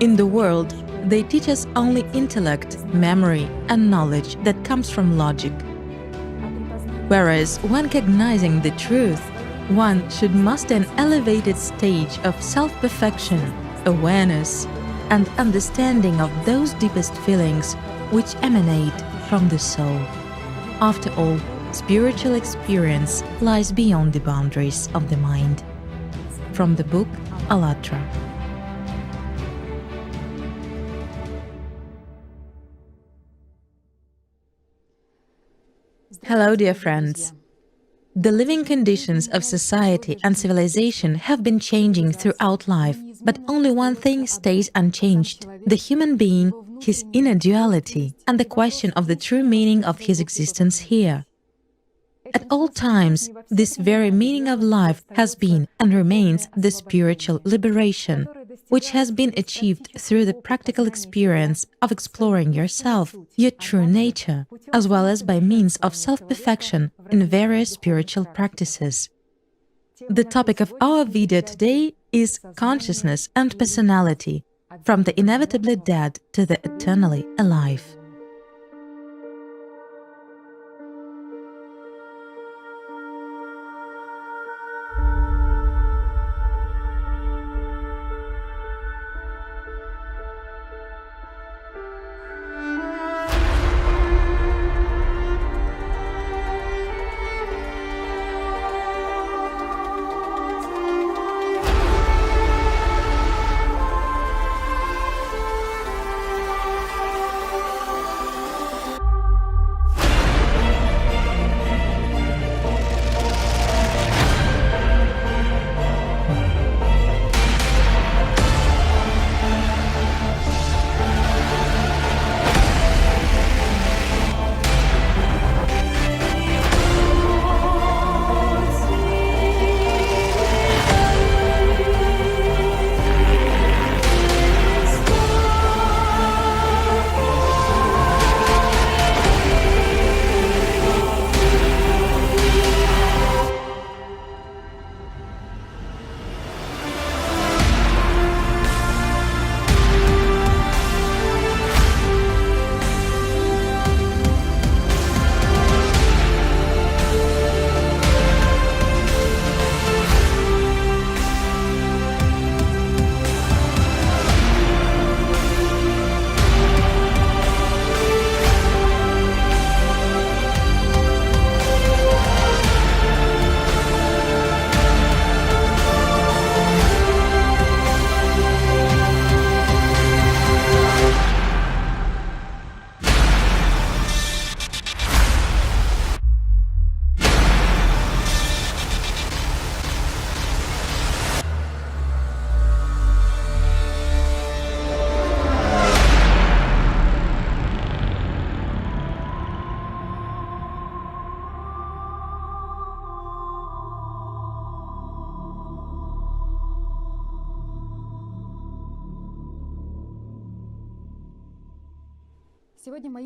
In the world, they teach us only intellect, memory, and knowledge that comes from logic. Whereas, when cognizing the truth, one should master an elevated stage of self-perfection, awareness, and understanding of those deepest feelings which emanate from the soul. After all, spiritual experience lies beyond the boundaries of the mind. From the book AllatRa. Hello, dear friends. The living conditions of society and civilization have been changing throughout life, but only one thing stays unchanged: the human being, his inner duality, and the question of the true meaning of his existence here. At all times, this very meaning of life has been and remains the spiritual liberation, which has been achieved through the practical experience of exploring yourself, your true nature, as well as by means of self-perfection in various spiritual practices. The topic of our video today is consciousness and personality, from the inevitably dead to the eternally alive.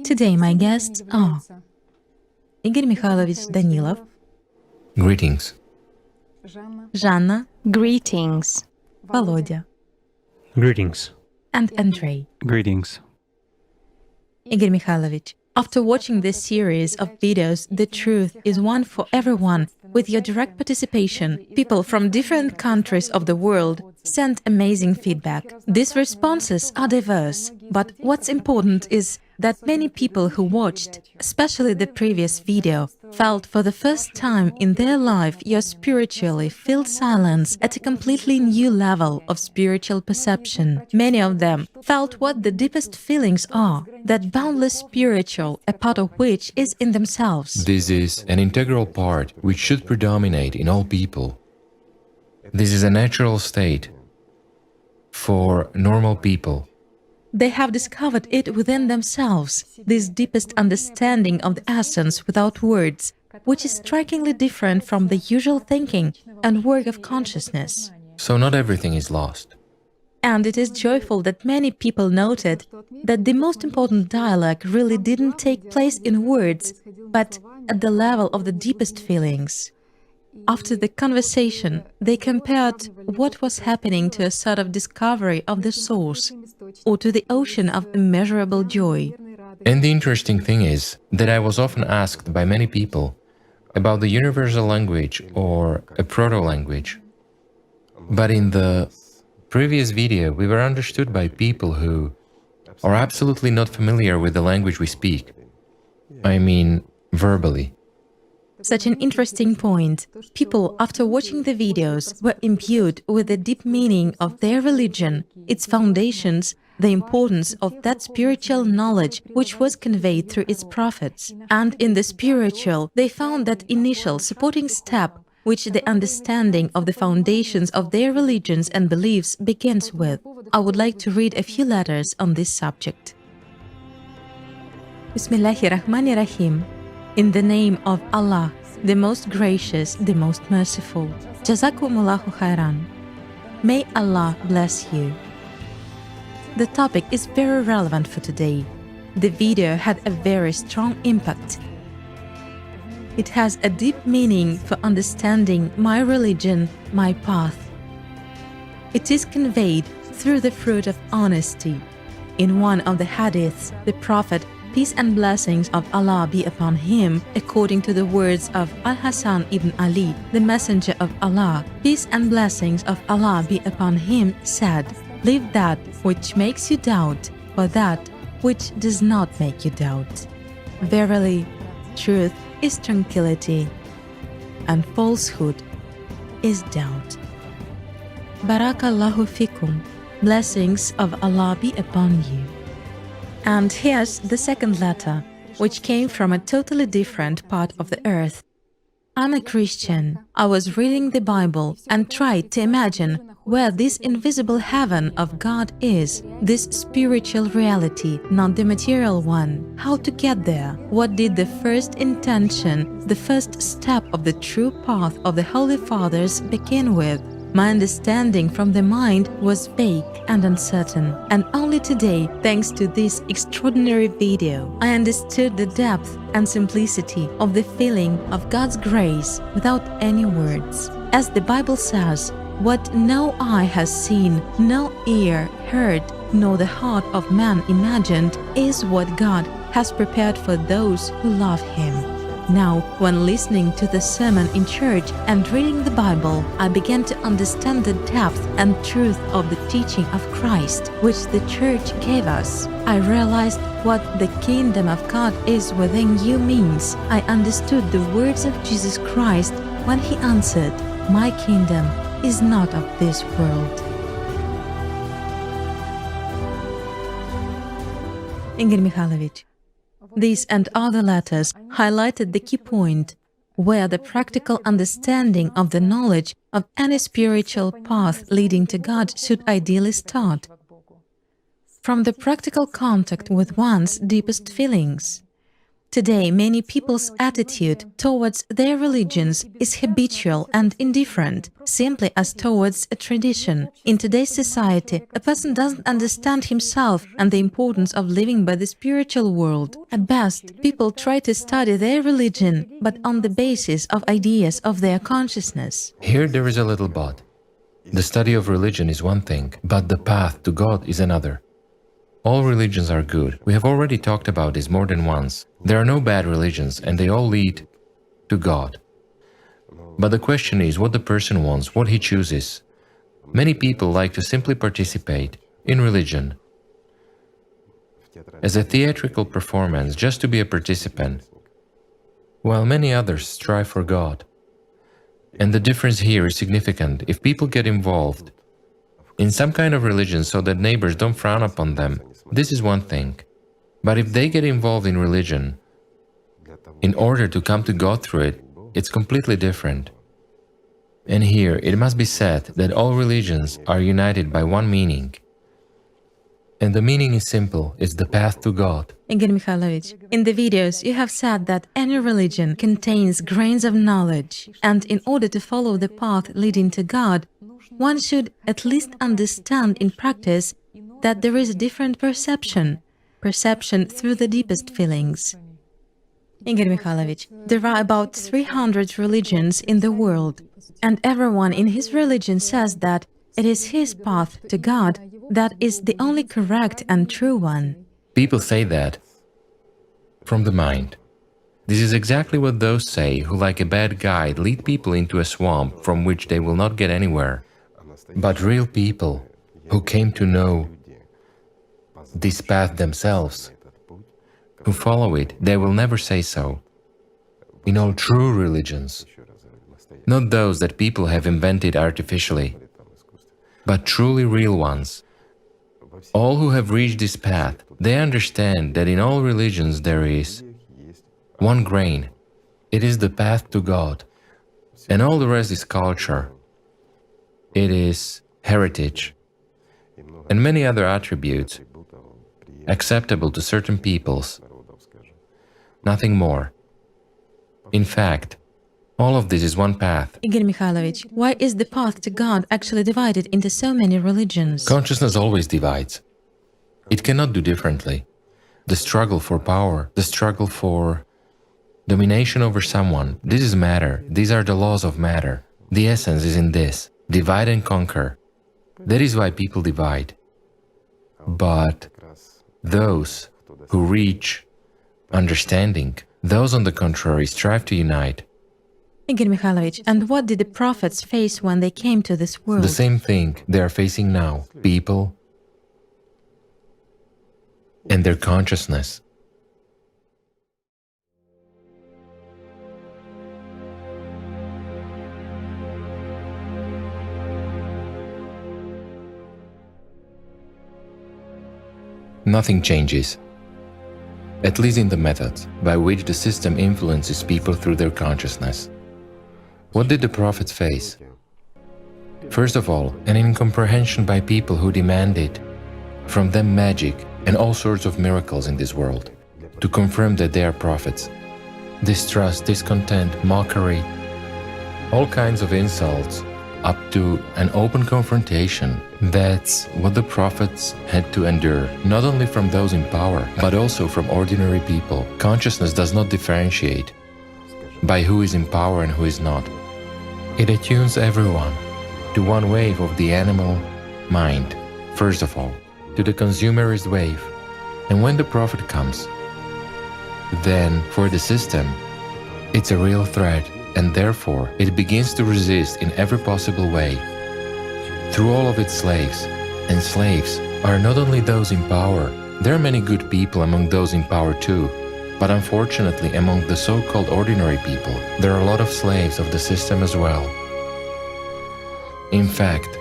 Today my guests are Igor Mikhailovich Danilov. Greetings. Жанна. Greetings. Володя. Greetings. And Andrei. Greetings. Igor Mikhailovich, after watching this series of videos, the truth is one for everyone. With your direct participation, people from different countries of the world sent amazing feedback. These responses are diverse, but what's important is that many people who watched, especially the previous video, felt for the first time in their life your spiritually filled silence at a completely new level of spiritual perception. Many of them felt what the deepest feelings are, that boundless spiritual, a part of which is in themselves. This is an integral part which should predominate in all people. This is a natural state for normal people. They have discovered it within themselves, this deepest understanding of the essence without words, which is strikingly different from the usual thinking and work of consciousness. So not everything is lost. And it is joyful that many people noted that the most important dialogue really didn't take place in words, but at the level of the deepest feelings. After the conversation, they compared what was happening to a sort of discovery of the source, or to the ocean of immeasurable joy. And the interesting thing is that I was often asked by many people about the universal language or a proto-language. But in the previous video, we were understood by people who are absolutely not familiar with the language we speak. I mean, verbally. Such an interesting point. People, after watching the videos, were imbued with the deep meaning of their religion, its foundations, the importance of that spiritual knowledge which was conveyed through its prophets. And in the spiritual, they found that initial supporting step which the understanding of the foundations of their religions and beliefs begins with. I would like to read a few letters on this subject. Bismillahirrahmanirrahim. In the name of Allah, the most gracious, the most merciful. Jazakumullahu khairan. May Allah bless you. The topic is very relevant for today. The video had a very strong impact. It has a deep meaning for understanding my religion, my path. It is conveyed through the fruit of honesty. In one of the hadiths, the Prophet, peace and blessings of Allah be upon him, according to the words of Al-Hasan ibn Ali, the messenger of Allah, peace and blessings of Allah be upon him, said, "Leave that which makes you doubt for that which does not make you doubt. Verily, truth is tranquility, and falsehood is doubt." Barakallahu fikum, blessings of Allah be upon you. And here's the second letter, which came from a totally different part of the earth. I'm a Christian. I was reading the Bible and tried to imagine where this invisible heaven of God is, this spiritual reality, not the material one. How to get there? What did the first intention, the first step of the true path of the Holy Fathers begin with? My understanding from the mind was vague and uncertain, and only today, thanks to this extraordinary video, I understood the depth and simplicity of the feeling of God's grace without any words. As the Bible says, "What no eye has seen, no ear heard, nor the heart of man imagined, is what God has prepared for those who love Him." Now, when listening to the sermon in church and reading the Bible, I began to understand the depth and truth of the teaching of Christ, which the church gave us. I realized what the kingdom of God is within you means. I understood the words of Jesus Christ when He answered, "My kingdom is not of this world." Igor Mikhailovich. These and other letters highlighted the key point, where the practical understanding of the knowledge of any spiritual path leading to God should ideally start. From the practical contact with one's deepest feelings. Today, many people's attitude towards their religions is habitual and indifferent, simply as towards a tradition. In today's society, a person doesn't understand himself and the importance of living by the spiritual world. At best, people try to study their religion, but on the basis of ideas of their consciousness. Here there is a little but. The study of religion is one thing, but the path to God is another. All religions are good. We have already talked about this more than once. There are no bad religions, and they all lead to God. But the question is what the person wants, what he chooses. Many people like to simply participate in religion as a theatrical performance, just to be a participant, while many others strive for God. And the difference here is significant. If people get involved in some kind of religion so that neighbors don't frown upon them, this is one thing. But if they get involved in religion in order to come to God through it, it's completely different. And here it must be said that all religions are united by one meaning. And the meaning is simple, it's the path to God. Igor Mikhailovich, in the videos you have said that any religion contains grains of knowledge, and in order to follow the path leading to God, one should at least understand in practice that there is a different perception through the deepest feelings. Igor Mikhailovich, there are about 300 religions in the world, and everyone in his religion says that it is his path to God that is the only correct and true one. People say that from the mind. This is exactly what those say who, like a bad guide, lead people into a swamp from which they will not get anywhere. But real people who came to know this path themselves, who follow it, they will never say so. In all true religions, not those that people have invented artificially, but truly real ones. All who have reached this path, they understand that in all religions there is one grain. It is the path to God, and all the rest is culture. It is heritage, and many other attributes acceptable to certain peoples. Nothing more. In fact, all of this is one path. Igor Mikhailovich, why is the path to God actually divided into so many religions? Consciousness always divides. It cannot do differently. The struggle for power, the struggle for domination over someone, this is matter. These are the laws of matter. The essence is in this. Divide and conquer. That is why people divide. But those who reach understanding, those on the contrary strive to unite. Igor Mikhailovich, and what did the prophets face when they came to this world? The same thing they are facing now. People and their consciousness. Nothing changes, at least in the methods by which the system influences people through their consciousness. What did the prophets face? First of all, an incomprehension by people who demanded from them magic and all sorts of miracles in this world to confirm that they are prophets. Distrust, discontent, mockery, all kinds of insults, up to an open confrontation. That's what the prophets had to endure, not only from those in power, but also from ordinary people. Consciousness does not differentiate by who is in power and who is not. It attunes everyone to one wave of the animal mind, first of all, to the consumerist wave. And when the prophet comes, then for the system, it's a real threat, and therefore it begins to resist in every possible way through all of its slaves. And slaves are not only those in power. There are many good people among those in power too, but unfortunately among the so-called ordinary people, there are a lot of slaves of the system as well. In fact,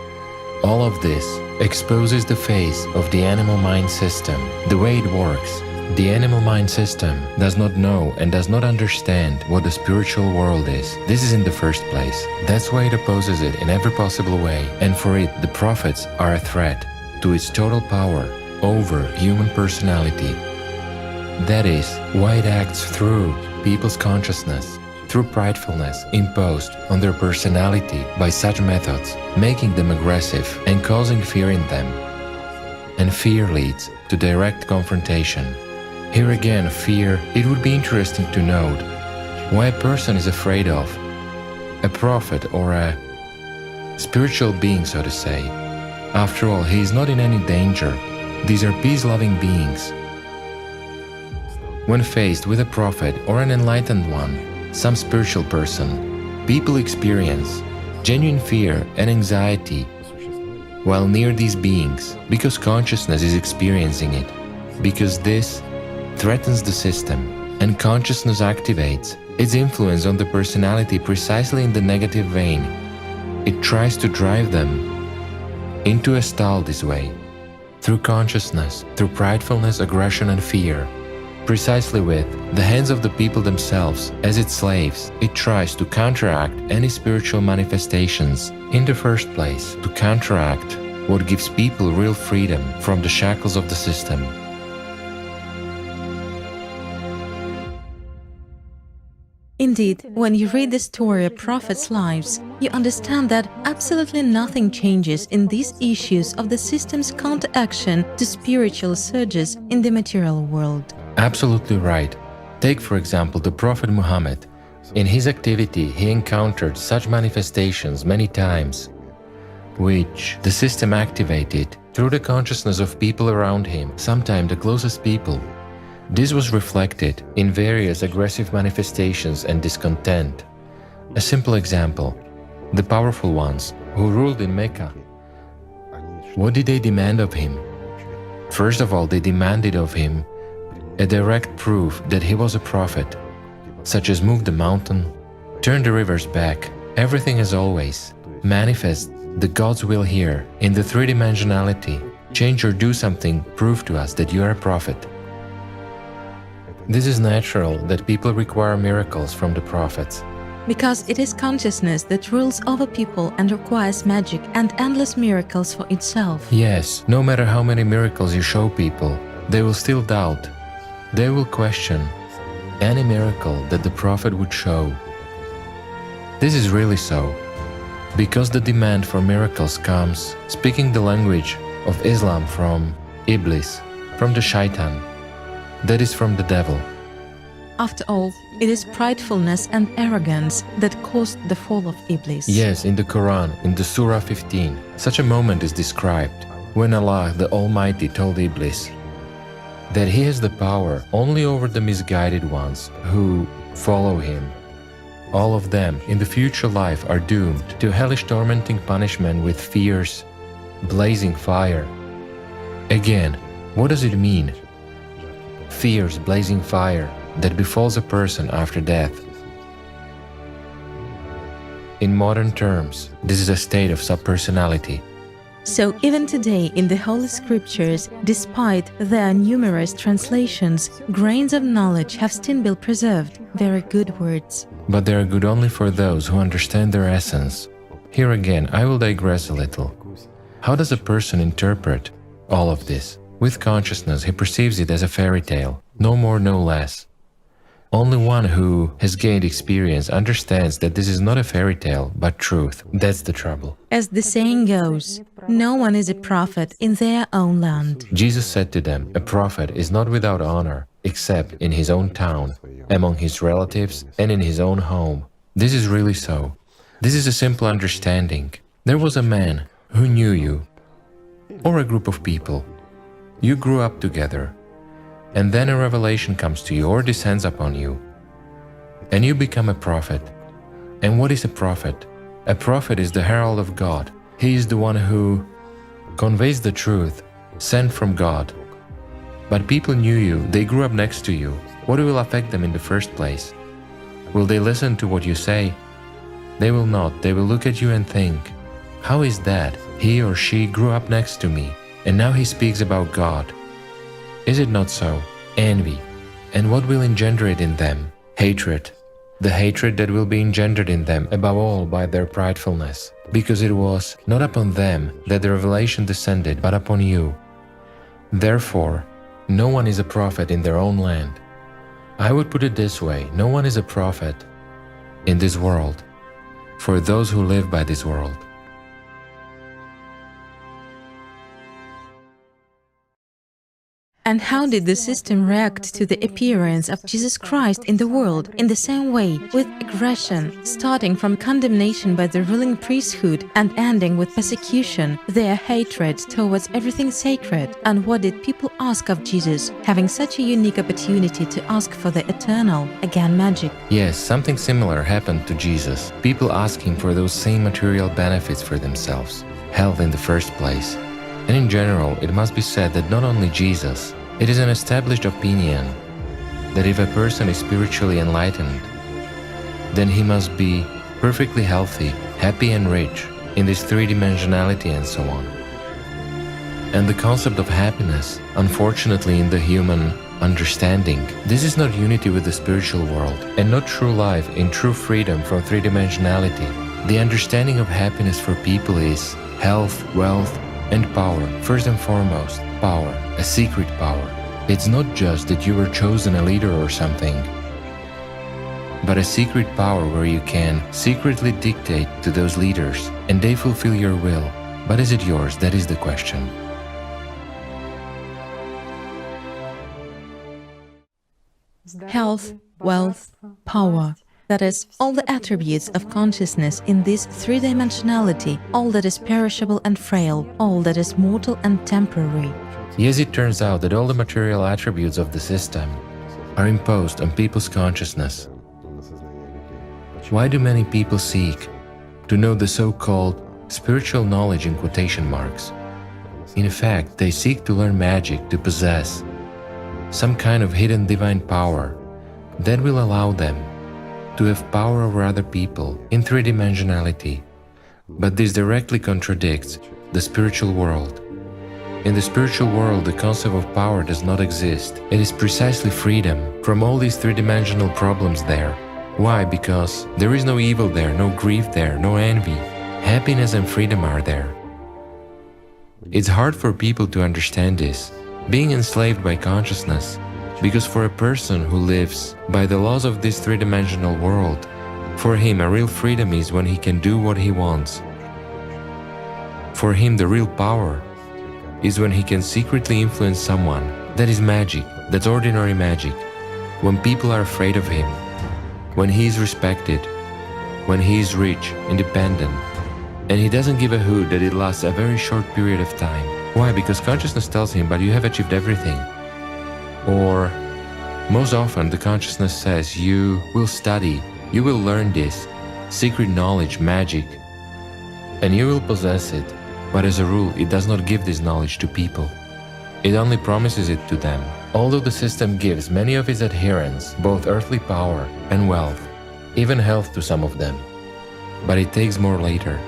all of this exposes the face of the animal mind system, the way it works. The animal mind system does not know and does not understand what the spiritual world is. This is in the first place. That's why it opposes it in every possible way, and for it the prophets are a threat to its total power over human personality. That is why it acts through people's consciousness, through pridefulness imposed on their personality by such methods, making them aggressive and causing fear in them. And fear leads to direct confrontation. Here again, fear, it would be interesting to note why a person is afraid of a prophet or a spiritual being, so to say. After all, he is not in any danger. These are peace-loving beings. When faced with a prophet or an enlightened one, some spiritual person, people experience genuine fear and anxiety while near these beings, because consciousness is experiencing it, because this threatens the system, and consciousness activates its influence on the personality precisely in the negative vein. It tries to drive them into a stall this way, through consciousness, through pridefulness, aggression and fear. Precisely with the hands of the people themselves as its slaves, it tries to counteract any spiritual manifestations in the first place, to counteract what gives people real freedom from the shackles of the system. Indeed, when you read the story of prophets' lives, you understand that absolutely nothing changes in these issues of the system's counteraction to spiritual surges in the material world. Absolutely right. Take, for example, the Prophet Muhammad. In his activity, he encountered such manifestations many times, which the system activated through the consciousness of people around him, sometimes the closest people. This was reflected in various aggressive manifestations and discontent. A simple example, the powerful ones who ruled in Mecca. What did they demand of him? First of all, they demanded of him a direct proof that he was a prophet, such as move the mountain, turn the rivers back, everything as always, manifest the God's will here in the three-dimensionality, change or do something, prove to us that you are a prophet. This is natural that people require miracles from the prophets. Because it is consciousness that rules over people and requires magic and endless miracles for itself. Yes, no matter how many miracles you show people, they will still doubt. They will question any miracle that the prophet would show. This is really so, because the demand for miracles comes speaking the language of Islam from Iblis, from the shaitan, that is from the devil. After all, it is pridefulness and arrogance that caused the fall of Iblis. Yes, in the Quran, in the Surah 15, such a moment is described when Allah the Almighty told Iblis that he has the power only over the misguided ones who follow him. All of them in the future life are doomed to hellish tormenting punishment with fierce, blazing fire. Again, what does it mean? Fierce, blazing fire that befalls a person after death. In modern terms, this is a state of subpersonality. So even today in the Holy Scriptures, despite their numerous translations, grains of knowledge have still been preserved, very good words. But they are good only for those who understand their essence. Here again, I will digress a little. How does a person interpret all of this? With consciousness, he perceives it as a fairy tale, no more, no less. Only one who has gained experience understands that this is not a fairy tale, but truth. That's the trouble. As the saying goes, no one is a prophet in their own land. Jesus said to them, a prophet is not without honor, except in his own town, among his relatives, and in his own home. This is really so. This is a simple understanding. There was a man who knew you, or a group of people. You grew up together. And then a revelation comes to you or descends upon you, and you become a prophet. And what is a prophet? A prophet is the herald of God. He is the one who conveys the truth, sent from God. But people knew you, they grew up next to you. What will affect them in the first place? Will they listen to what you say? They will not. They will look at you and think, how is that? He or she grew up next to me, and now he speaks about God. Is it not so? Envy. And what will engender it in them? Hatred. The hatred that will be engendered in them, above all by their pridefulness, because it was not upon them that the revelation descended, but upon you. Therefore, no one is a prophet in their own land. I would put it this way, no one is a prophet in this world, for those who live by this world. And how did the system react to the appearance of Jesus Christ in the world? In the same way, with aggression, starting from condemnation by the ruling priesthood and ending with persecution, their hatred towards everything sacred. And what did people ask of Jesus, having such a unique opportunity to ask for the eternal? Again, magic. Yes, something similar happened to Jesus. People asking for those same material benefits for themselves, health in the first place. And in general, it must be said that not only Jesus, it is an established opinion that if a person is spiritually enlightened, then he must be perfectly healthy, happy and rich in this three-dimensionality and so on. And the concept of happiness, unfortunately in the human understanding, this is not unity with the spiritual world and not true life in true freedom from three-dimensionality. The understanding of happiness for people is health, wealth, and power. First and foremost, power, a secret power. It's not just that you were chosen a leader or something, but a secret power where you can secretly dictate to those leaders and they fulfill your will. But is it yours? That is the question. health, wealth, power. That is, all the attributes of consciousness in this three-dimensionality, all that is perishable and frail, all that is mortal and temporary. Yes, it turns out that all the material attributes of the system are imposed on people's consciousness. Why do many people seek to know the so-called spiritual knowledge in quotation marks? In fact, they seek to learn magic to possess some kind of hidden divine power that will allow them to have power over other people in three-dimensionality. But this directly contradicts the spiritual world. In the spiritual world, the concept of power does not exist. It is precisely freedom from all these three-dimensional problems there. Why? Because there is no evil there, no grief there, no envy. Happiness and freedom are there. It's hard for people to understand this, being enslaved by consciousness, because for a person who lives by the laws of this three-dimensional world, for him a real freedom is when he can do what he wants. For him the real power is when he can secretly influence someone. That is magic, that's ordinary magic. When people are afraid of him, when he is respected, when he is rich, independent, and he doesn't give a hoot that it lasts a very short period of time. Why? Because consciousness tells him, but you have achieved everything. Or, most often the consciousness says, you will study, you will learn this, secret knowledge, magic, and you will possess it. But as a rule, it does not give this knowledge to people. It only promises it to them. Although the system gives many of its adherents both earthly power and wealth, even health to some of them, but it takes more later.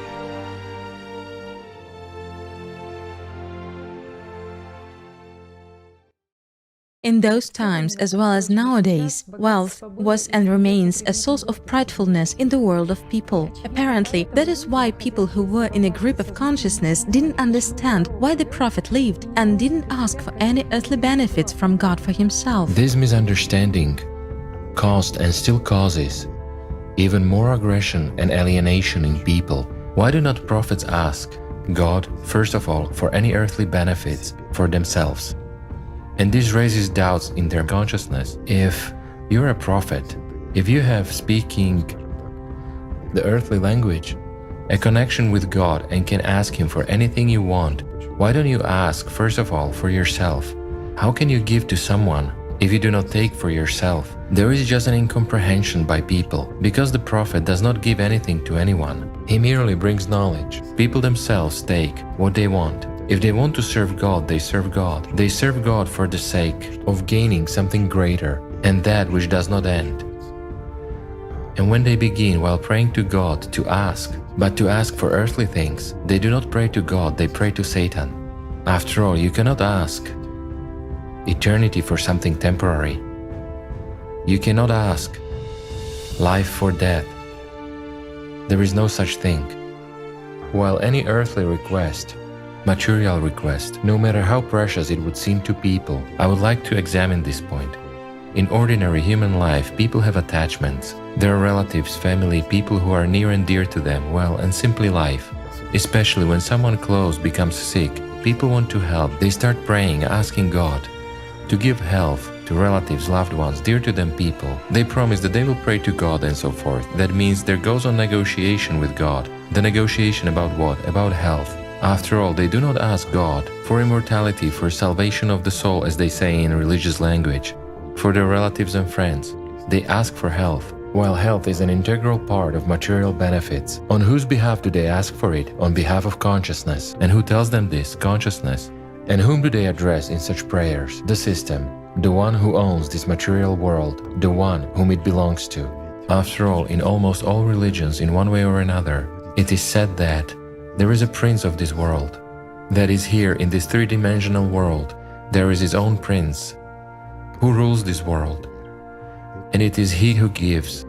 In those times, as well as nowadays, wealth was and remains a source of pridefulness in the world of people. Apparently, that is why people who were in a grip of consciousness didn't understand why the Prophet lived and didn't ask for any earthly benefits from God for himself. This misunderstanding caused and still causes even more aggression and alienation in people. Why do not prophets ask God, first of all, for any earthly benefits for themselves? And this raises doubts in their consciousness. If you're a prophet, if you have speaking the earthly language, a connection with God, and can ask Him for anything you want, why don't you ask, first of all, for yourself? How can you give to someone if you do not take for yourself? There is just an incomprehension by people, because the prophet does not give anything to anyone. He merely brings knowledge. People themselves take what they want. If they want to serve God, they serve God. They serve God for the sake of gaining something greater, and that which does not end. And when they begin, while praying to God, to ask, but to ask for earthly things, they do not pray to God, they pray to Satan. After all, you cannot ask eternity for something temporary. You cannot ask life for death. There is no such thing. While any earthly request, material request, no matter how precious it would seem to people, I would like to examine this point. In ordinary human life, people have attachments. There are relatives, family, people who are near and dear to them, well, and simply life. Especially when someone close becomes sick, people want to help. They start praying, asking God to give health to relatives, loved ones, dear to them people. They promise that they will pray to God and so forth. That means there goes on negotiation with God. The negotiation about what? About health. After all, they do not ask God for immortality, for salvation of the soul, as they say in religious language, for their relatives and friends. They ask for health, while health is an integral part of material benefits. On whose behalf do they ask for it? On behalf of consciousness. And who tells them this? Consciousness. And whom do they address in such prayers? The system, the one who owns this material world, the one whom it belongs to. After all, in almost all religions, in one way or another, it is said that there is a prince of this world, that is here in this three-dimensional world. There is his own prince who rules this world, and it is he who gives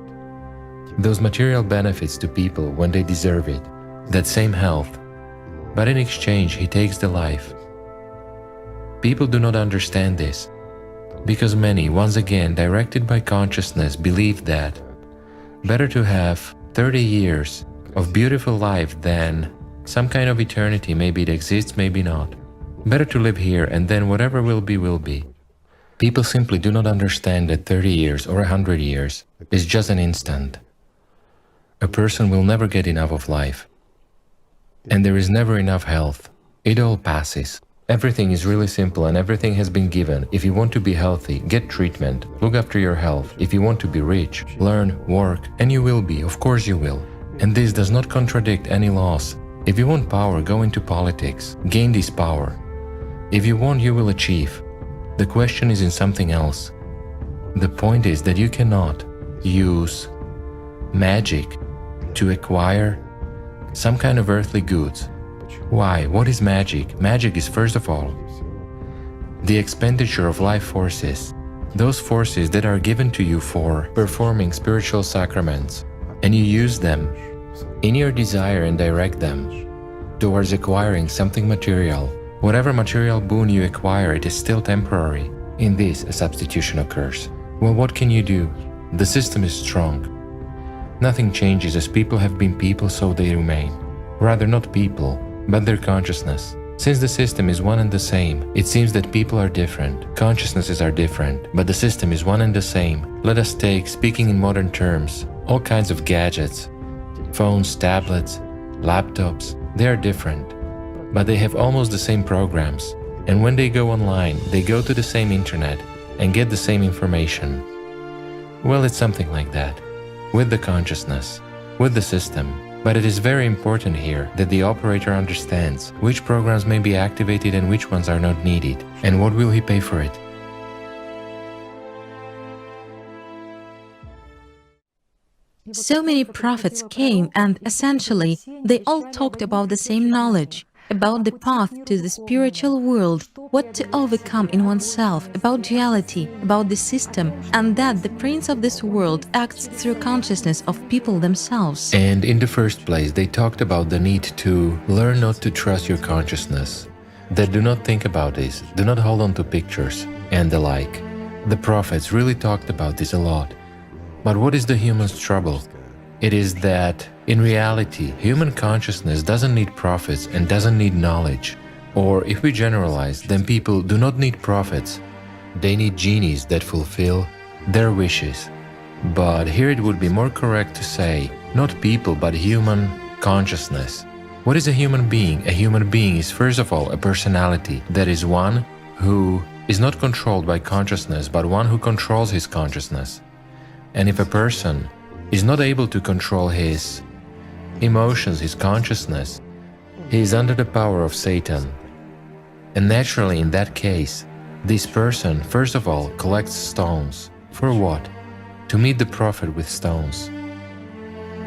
those material benefits to people when they deserve it, that same health, but in exchange he takes the life. People do not understand this, because many, once again directed by consciousness, believe that better to have 30 years of beautiful life than some kind of eternity. Maybe it exists, maybe not. Better to live here, and then whatever will be, will be. People simply do not understand that 30 years or 100 years is just an instant. A person will never get enough of life. And there is never enough health. It all passes. Everything is really simple and everything has been given. If you want to be healthy, get treatment, look after your health. If you want to be rich, learn, work, and you will be, of course you will. And this does not contradict any laws. If you want power, go into politics, gain this power. If you want, you will achieve. The question is in something else. The point is that you cannot use magic to acquire some kind of earthly goods. Why? What is magic? Magic is, first of all, the expenditure of life forces, those forces that are given to you for performing spiritual sacraments, and you use them in your desire and direct them towards acquiring something material. Whatever material boon you acquire, it is still temporary. In this, a substitution occurs. Well, what can you do? The system is strong. Nothing changes. As people have been people, so they remain. Rather, not people, but their consciousness. Since the system is one and the same, it seems that people are different, consciousnesses are different, but the system is one and the same. Let us take, speaking in modern terms, all kinds of gadgets, phones, tablets, laptops. They are different, but they have almost the same programs. And when they go online, they go to the same internet and get the same information. Well, it's something like that, with the consciousness, with the system. But it is very important here that the operator understands which programs may be activated and which ones are not needed, and what will he pay for it. So many prophets came and essentially they all talked about the same knowledge, about the path to the spiritual world, what to overcome in oneself, about duality, about the system, and that the prince of this world acts through consciousness of people themselves. And in the first place, they talked about the need to learn not to trust your consciousness, that do not think about this, do not hold on to pictures, and the like. The prophets really talked about this a lot. But what is the human's trouble? It is that, in reality, human consciousness doesn't need prophets and doesn't need knowledge. Or, if we generalize, then people do not need prophets. They need genies that fulfill their wishes. But here it would be more correct to say, not people, but human consciousness. What is a human being? A human being is, first of all, a personality. That is one who is not controlled by consciousness, but one who controls his consciousness. And if a person is not able to control his emotions, his consciousness, he is under the power of Satan. And naturally, in that case, this person, first of all, collects stones. For what? To meet the prophet with stones.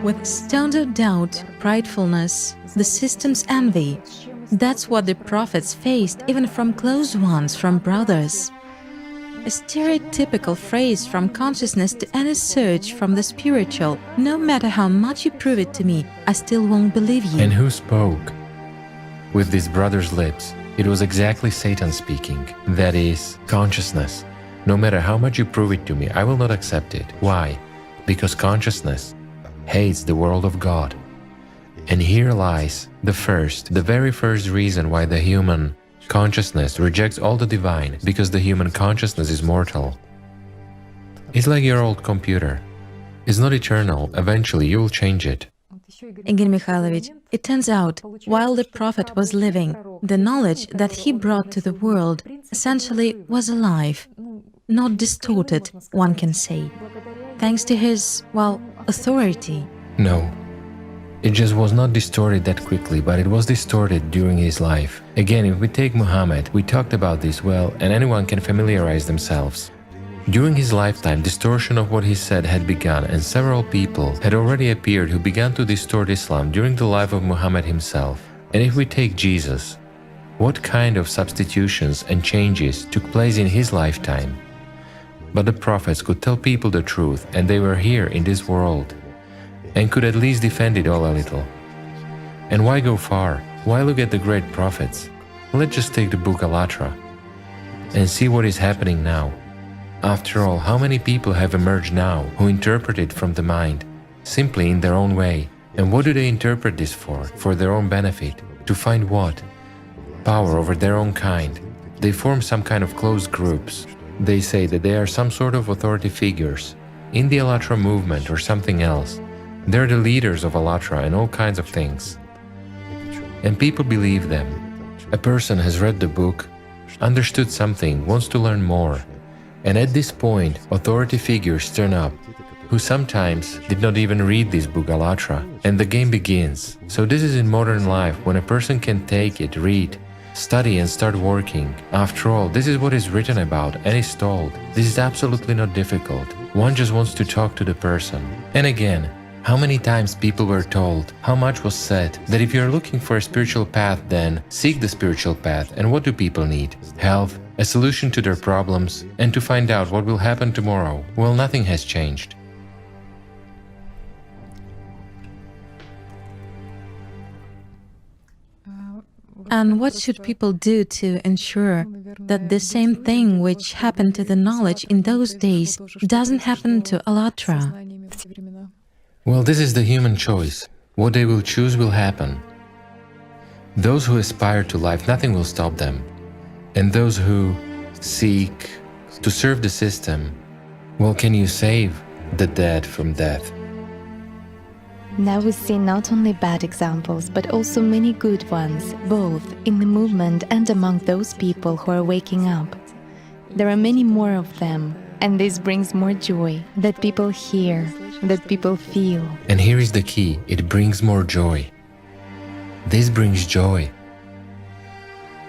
With stones of doubt, pridefulness, the system's envy. That's what the prophets faced, even from close ones, from brothers. A stereotypical phrase from consciousness to any search from the spiritual. No matter how much you prove it to me, I still won't believe you. And who spoke with these brothers' lips? It was exactly Satan speaking. That is, consciousness. No matter how much you prove it to me, I will not accept it. Why? Because consciousness hates the world of God. And here lies the very first reason why the human consciousness rejects all the divine, because the human consciousness is mortal. It's like your old computer. It's not eternal. Eventually you will change it. Igor Mikhailovich, it turns out, while the prophet was living, the knowledge that he brought to the world essentially was alive, not distorted, one can say, thanks to his, authority. No. It just was not distorted that quickly, but it was distorted during his life. Again, if we take Muhammad, we talked about this well, and anyone can familiarize themselves. During his lifetime, distortion of what he said had begun, and several people had already appeared who began to distort Islam during the life of Muhammad himself. And if we take Jesus, what kind of substitutions and changes took place in his lifetime? But the prophets could tell people the truth, and they were here in this world, and could at least defend it all a little. And why go far? Why look at the great prophets? Let's just take the book AllatRa and see what is happening now. After all, how many people have emerged now who interpret it from the mind, simply in their own way? And what do they interpret this for? For their own benefit. To find what? Power over their own kind. They form some kind of closed groups. They say that they are some sort of authority figures in the AllatRa movement or something else. They're the leaders of AllatRa and all kinds of things. And people believe them. A person has read the book, understood something, wants to learn more. And at this point, authority figures turn up, who sometimes did not even read this book AllatRa, and the game begins. So this is in modern life, when a person can take it, read, study and start working. After all, this is what is written about and is told. This is absolutely not difficult. One just wants to talk to the person. And again, how many times people were told, how much was said, that if you're looking for a spiritual path, then seek the spiritual path. And what do people need? Health, a solution to their problems, and to find out what will happen tomorrow. Well, nothing has changed. And what should people do to ensure that the same thing which happened to the knowledge in those days doesn't happen to AllatRa? Well, this is the human choice. What they will choose will happen. Those who aspire to life, nothing will stop them. And those who seek to serve the system, well, can you save the dead from death? Now we see not only bad examples, but also many good ones, both in the movement and among those people who are waking up. There are many more of them, and this brings more joy, that people hear, that people feel. And here is the key, it brings more joy. This brings joy.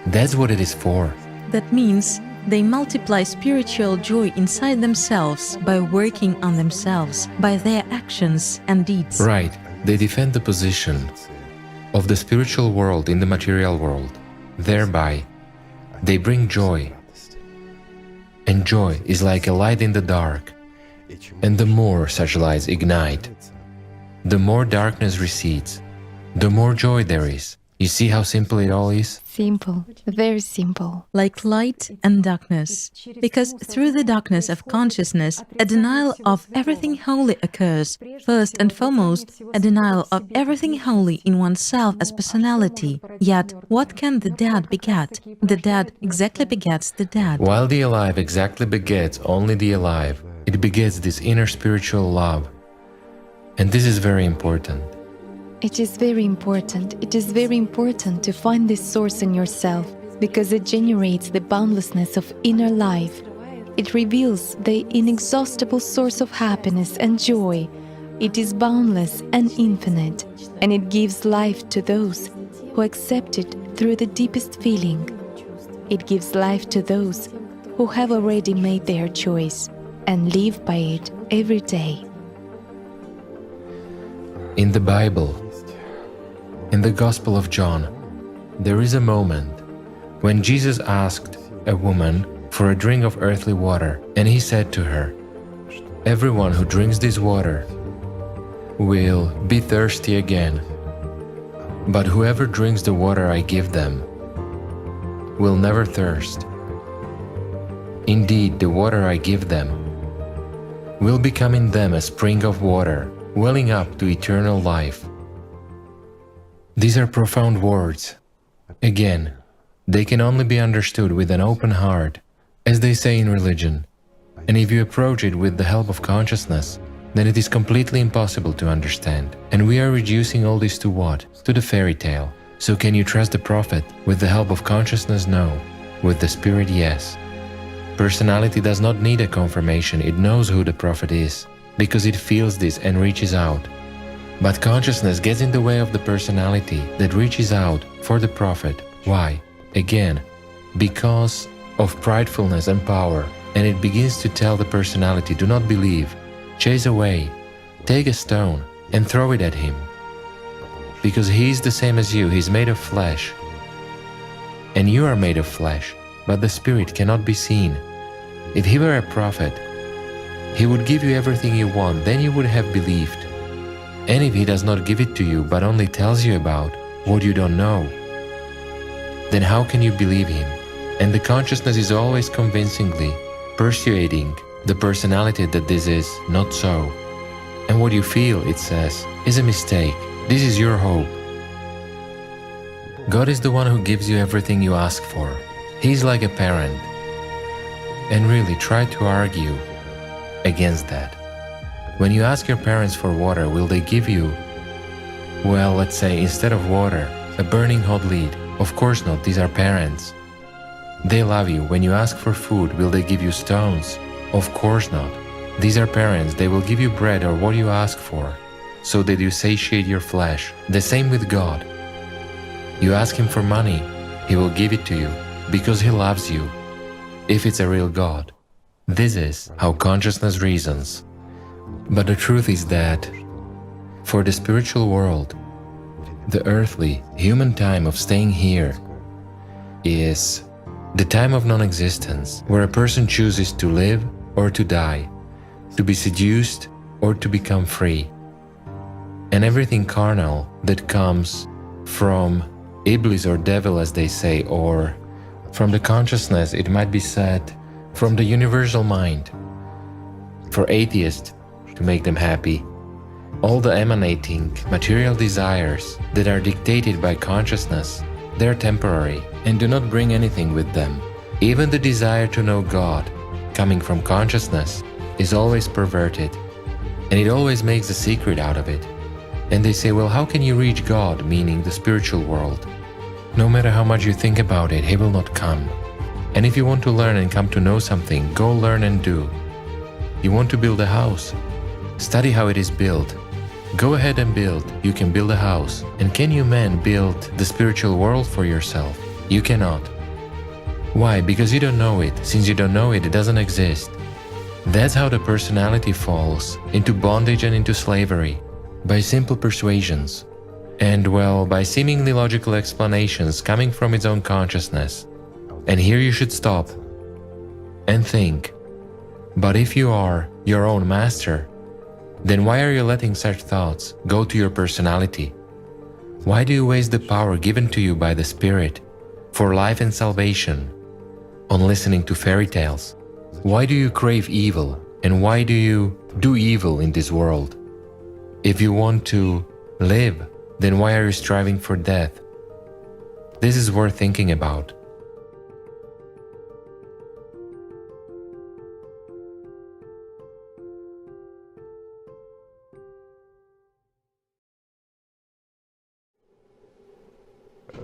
That's what it is for. That means they multiply spiritual joy inside themselves by working on themselves, by their actions and deeds. Right, they defend the position of the spiritual world in the material world. Thereby, they bring joy. And joy is like a light in the dark. And the more such lights ignite, the more darkness recedes, the more joy there is. You see how simple it all is? Simple, very simple. Like light and darkness. Because through the darkness of consciousness, a denial of everything holy occurs. First and foremost, a denial of everything holy in oneself as personality. Yet, what can the dead beget? The dead exactly begets the dead. While the alive exactly begets only the alive, it begets this inner spiritual love. And this is very important. It is very important. It is very important to find this source in yourself, because it generates the boundlessness of inner life. It reveals the inexhaustible source of happiness and joy. It is boundless and infinite, and it gives life to those who accept it through the deepest feeling. It gives life to those who have already made their choice and live by it every day. In the Bible, in the Gospel of John, there is a moment when Jesus asked a woman for a drink of earthly water, and he said to her, "Everyone who drinks this water will be thirsty again, but whoever drinks the water I give them will never thirst. Indeed, the water I give them will become in them a spring of water, welling up to eternal life." These are profound words. Again, they can only be understood with an open heart, as they say in religion. And if you approach it with the help of consciousness, then it is completely impossible to understand. And we are reducing all this to what? To the fairy tale. So can you trust the prophet? With the help of consciousness, no. With the spirit, yes. Personality does not need a confirmation, it knows who the prophet is, because it feels this and reaches out. But consciousness gets in the way of the personality that reaches out for the prophet. Why? Again, because of pridefulness and power, and it begins to tell the personality, do not believe, chase away, take a stone and throw it at him. Because he is the same as you, he is made of flesh. And you are made of flesh, but the spirit cannot be seen. If he were a prophet, he would give you everything you want, then you would have believed. And if he does not give it to you, but only tells you about what you don't know, then how can you believe him? And the consciousness is always convincingly persuading the personality that this is not so. And what you feel, it says, is a mistake. This is your hope. God is the one who gives you everything you ask for. He is like a parent. And really try to argue against that. When you ask your parents for water, will they give you, well, let's say instead of water, a burning hot lead? Of course not, these are parents. They love you. When you ask for food, will they give you stones? Of course not. These are parents, they will give you bread or what you ask for, so that you satiate your flesh. The same with God. You ask Him for money, He will give it to you, because He loves you, if it's a real God. This is how consciousness reasons. But the truth is that, for the spiritual world, the earthly, human time of staying here is the time of non-existence, where a person chooses to live or to die, to be seduced or to become free. And everything carnal that comes from Iblis or devil, as they say, or from the consciousness, it might be said, from the universal mind, for atheists to make them happy. All the emanating material desires that are dictated by consciousness, they're temporary and do not bring anything with them. Even the desire to know God, coming from consciousness, is always perverted, and it always makes a secret out of it. And they say, well, how can you reach God, meaning the spiritual world? No matter how much you think about it, He will not come. And if you want to learn and come to know something, go learn and do. You want to build a house? Study how it is built. Go ahead and build. You can build a house. And can you, man, build the spiritual world for yourself? You cannot. Why? Because you don't know it. Since you don't know it, it doesn't exist. That's how the personality falls into bondage and into slavery, by simple persuasions. And well, by seemingly logical explanations coming from its own consciousness. And here you should stop and think, but if you are your own master, then why are you letting such thoughts go to your personality? Why do you waste the power given to you by the Spirit for life and salvation on listening to fairy tales? Why do you crave evil, and why do you do evil in this world? If you want to live, then why are you striving for death? This is worth thinking about.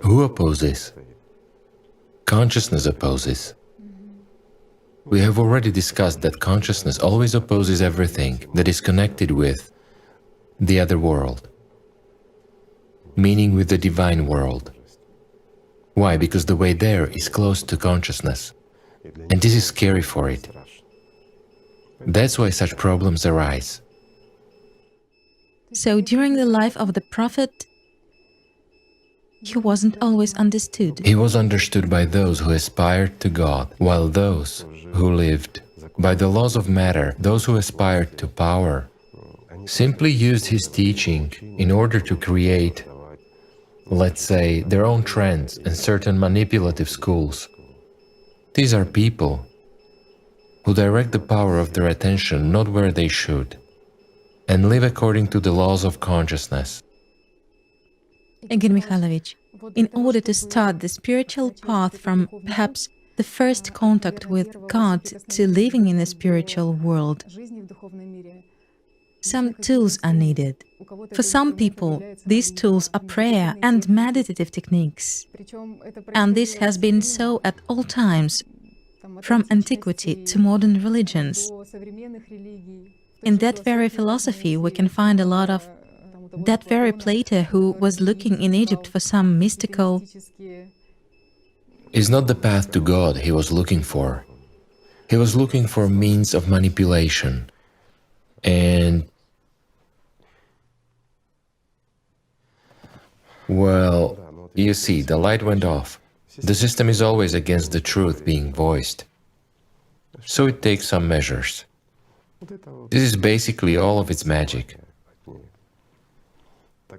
Who opposes? Consciousness opposes. We have already discussed that consciousness always opposes everything that is connected with the other world, meaning with the divine world. Why? Because the way there is close to consciousness, and this is scary for it. That's why such problems arise. So during the life of the Prophet, he wasn't always understood. He was understood by those who aspired to God, while those who lived by the laws of matter, those who aspired to power, simply used his teaching in order to create, let's say, their own trends and certain manipulative schools. These are people who direct the power of their attention not where they should, and live according to the laws of consciousness. Igor Mikhailovich, in order to start the spiritual path from perhaps the first contact with God to living in the spiritual world, some tools are needed. For some people, these tools are prayer and meditative techniques. And this has been so at all times, from antiquity to modern religions. In that very philosophy, we can find a lot of that very Plato who was looking in Egypt for some mystical... It's not the path to God he was looking for. He was looking for means of manipulation. And, well, you see, the light went off. The system is always against the truth being voiced. So it takes some measures. This is basically all of its magic.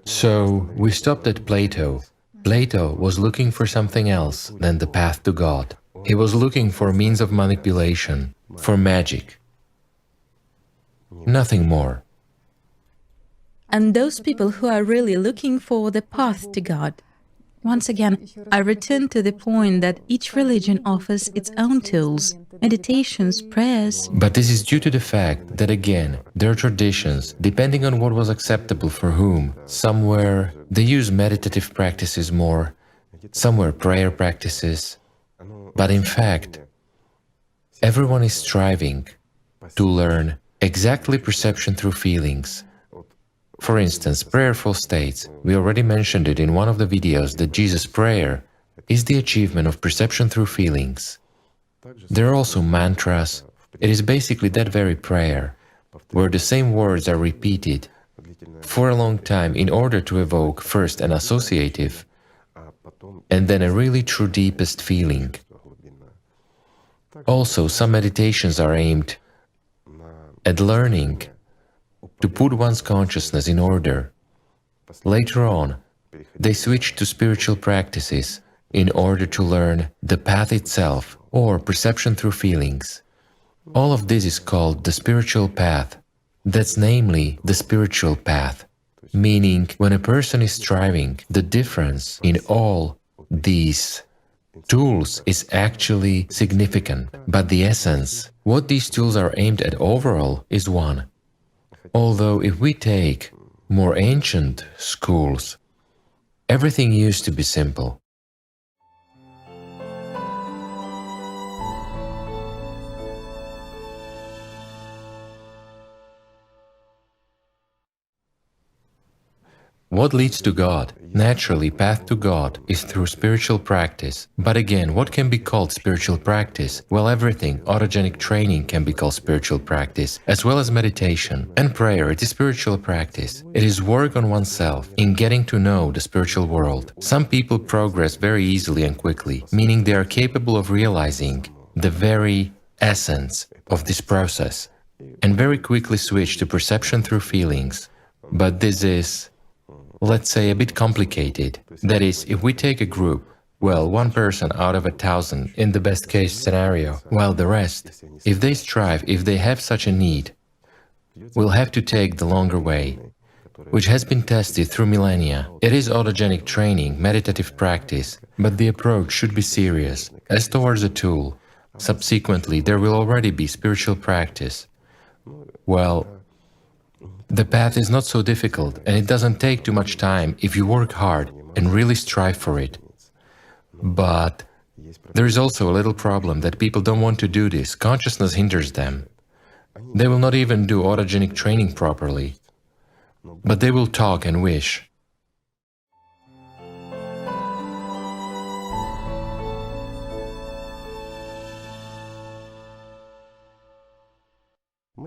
So we stopped at Plato. Plato was looking for something else than the path to God. He was looking for means of manipulation, for magic. Nothing more. And those people who are really looking for the path to God, Once again, I return to the point that each religion offers its own tools, meditations, prayers. But this is due to the fact that, again, there are traditions, depending on what was acceptable for whom. Somewhere they use meditative practices more, somewhere prayer practices. But in fact, everyone is striving to learn exactly perception through feelings. For instance, prayerful states. We already mentioned it in one of the videos that Jesus' prayer is the achievement of perception through feelings. There are also mantras. It is basically that very prayer, where the same words are repeated for a long time in order to evoke first an associative and then a really true deepest feeling. Also, some meditations are aimed at learning to put one's consciousness in order. Later on, they switch to spiritual practices in order to learn the path itself, or perception through feelings. All of this is called the spiritual path. That's namely the spiritual path, meaning when a person is striving, the difference in all these tools is actually significant, but the essence, what these tools are aimed at overall, is one. Although if we take more ancient schools, everything used to be simple. What leads to God? Naturally, path to God is through spiritual practice. But again, what can be called spiritual practice? Well, everything. Autogenic training can be called spiritual practice, as well as meditation. And prayer, it is spiritual practice. It is work on oneself, in getting to know the spiritual world. Some people progress very easily and quickly, meaning they are capable of realizing the very essence of this process, and very quickly switch to perception through feelings. But this is, let's say, a bit complicated. That is, if we take a group, well, one person out of 1,000 in the best case scenario, while the rest, if they strive, if they have such a need, will have to take the longer way, which has been tested through millennia. It is autogenic training, meditative practice, but the approach should be serious, as towards a tool. Subsequently, there will already be spiritual practice. Well, the path is not so difficult, and it doesn't take too much time if you work hard and really strive for it. But there is also a little problem that people don't want to do this. Consciousness hinders them. They will not even do autogenic training properly, but they will talk and wish.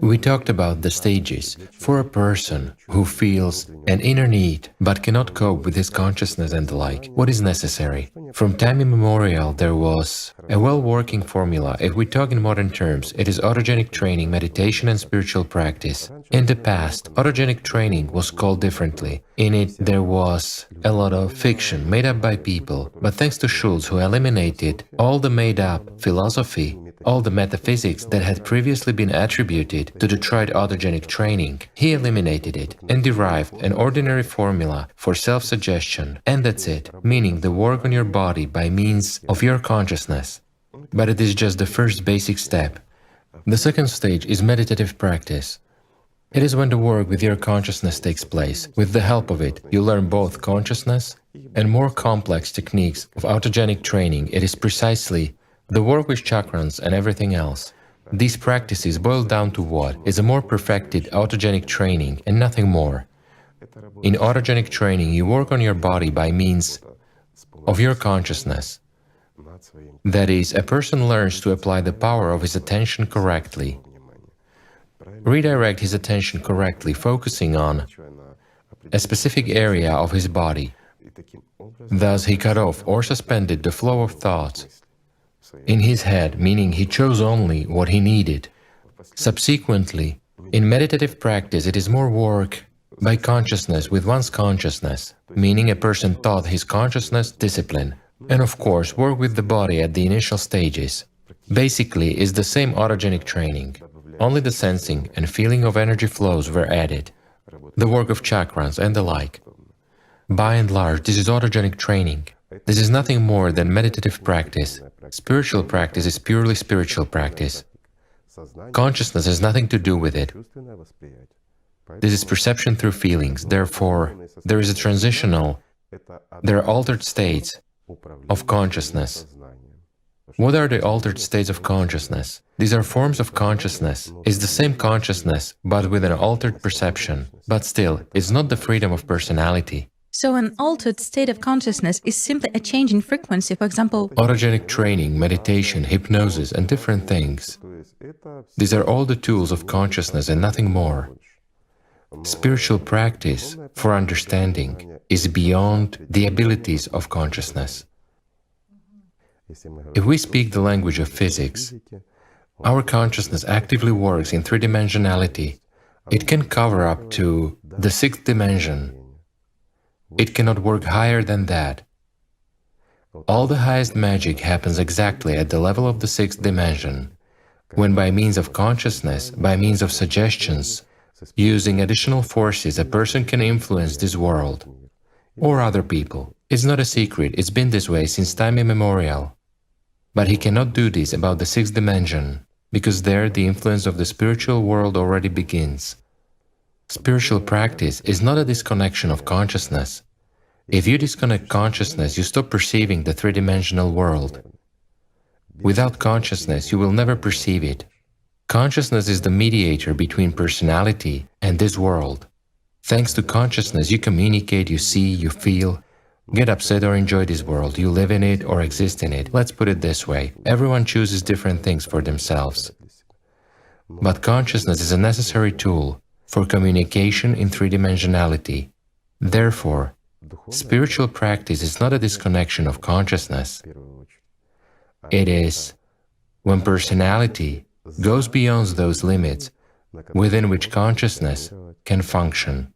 We talked about the stages. For a person who feels an inner need but cannot cope with his consciousness and the like, what is necessary? From time immemorial there was a well-working formula. If we talk in modern terms, it is autogenic training, meditation and spiritual practice. In the past, autogenic training was called differently. In it there was a lot of fiction made up by people, but thanks to Schultz, who eliminated all the made-up philosophy, all the metaphysics that had previously been attributed to the tried autogenic training, he eliminated it and derived an ordinary formula for self-suggestion, and that's it, meaning the work on your body by means of your consciousness. But it is just the first basic step. The second stage is meditative practice. It is when the work with your consciousness takes place. With the help of it, you learn both consciousness and more complex techniques of autogenic training. It is precisely the work with chakrans and everything else. These practices boil down to what is a more perfected autogenic training and nothing more. In autogenic training, you work on your body by means of your consciousness. That is, a person learns to apply the power of his attention correctly, redirect his attention correctly, focusing on a specific area of his body. Thus, he cut off or suspended the flow of thoughts in his head, meaning he chose only what he needed. Subsequently, in meditative practice, it is more work by consciousness with one's consciousness, meaning a person taught his consciousness discipline, and of course work with the body at the initial stages. Basically, is the same autogenic training, only the sensing and feeling of energy flows were added, the work of chakrans and the like. By and large, this is autogenic training. This is nothing more than meditative practice. Spiritual practice is purely spiritual practice. Consciousness has nothing to do with it. This is perception through feelings. Therefore, there is a transitional, there are altered states of consciousness. What are the altered states of consciousness? These are forms of consciousness. It's the same consciousness, but with an altered perception. But still, it's not the freedom of personality. So an altered state of consciousness is simply a change in frequency, for example, Autogenic training, meditation, hypnosis, and different things. These are all the tools of consciousness and nothing more. Spiritual practice, for understanding, is beyond the abilities of consciousness. If we speak the language of physics, our consciousness actively works in three-dimensionality. It can cover up to the sixth dimension. It cannot work higher than that. All the highest magic happens exactly at the level of the sixth dimension, when by means of consciousness, by means of suggestions, using additional forces, a person can influence this world or other people. It's not a secret, it's been this way since time immemorial. But he cannot do this about the sixth dimension, because there the influence of the spiritual world already begins. Spiritual practice is not a disconnection of consciousness. If you disconnect consciousness, you stop perceiving the three-dimensional world. Without consciousness, you will never perceive it. Consciousness is the mediator between personality and this world. Thanks to consciousness, you communicate, you see, you feel, get upset or enjoy this world, you live in it or exist in it. Let's put it this way, everyone chooses different things for themselves. But consciousness is a necessary tool for communication in three-dimensionality. Therefore, spiritual practice is not a disconnection of consciousness. It is when personality goes beyond those limits within which consciousness can function.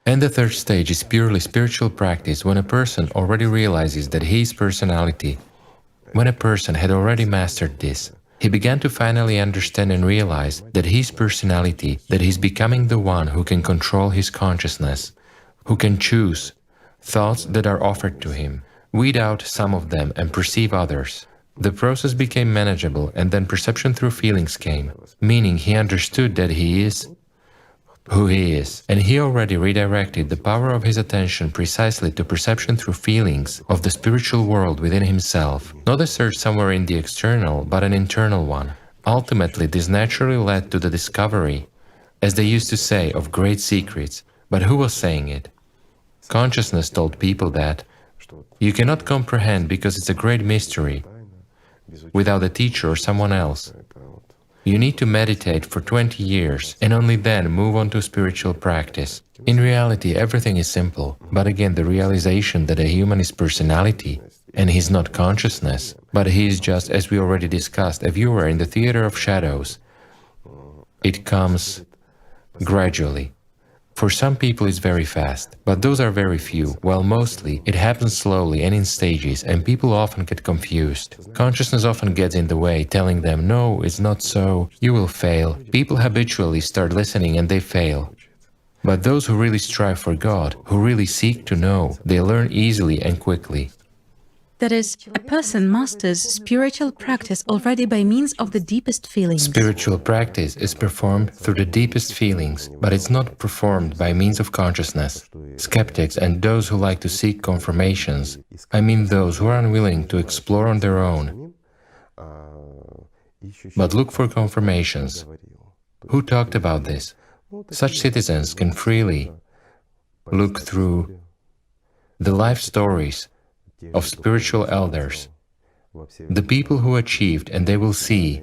And the third stage is purely spiritual practice when a person already realizes that he is personality. When a person had already mastered this, he began to finally understand and realize that he is personality, that he is becoming the one who can control his consciousness, who can choose thoughts that are offered to him, weed out some of them and perceive others. The process became manageable and then perception through feelings came, meaning he understood that he is who he is, and he already redirected the power of his attention precisely to perception through feelings of the spiritual world within himself, not a search somewhere in the external, but an internal one. Ultimately, this naturally led to the discovery, as they used to say, of great secrets. But who was saying it? Consciousness told people that you cannot comprehend because it's a great mystery without a teacher or someone else. You need to meditate for 20 years and only then move on to spiritual practice. In reality, everything is simple, but again, the realization that a human is personality and he's not consciousness, but he is just, as we already discussed, a viewer in the theater of shadows. It comes gradually. For some people it's very fast, but those are very few, while mostly it happens slowly and in stages, and people often get confused. Consciousness often gets in the way, telling them, no, it's not so, you will fail. People habitually start listening and they fail. But those who really strive for God, who really seek to know, they learn easily and quickly. that is, a person masters spiritual practice already by means of the deepest feelings. Spiritual practice is performed through the deepest feelings, but it's not performed by means of consciousness. Skeptics and those who like to seek confirmations, I mean those who are unwilling to explore on their own, but look for confirmations. Who talked about this? Such citizens can freely look through the life stories of spiritual elders, the people who achieved, and they will see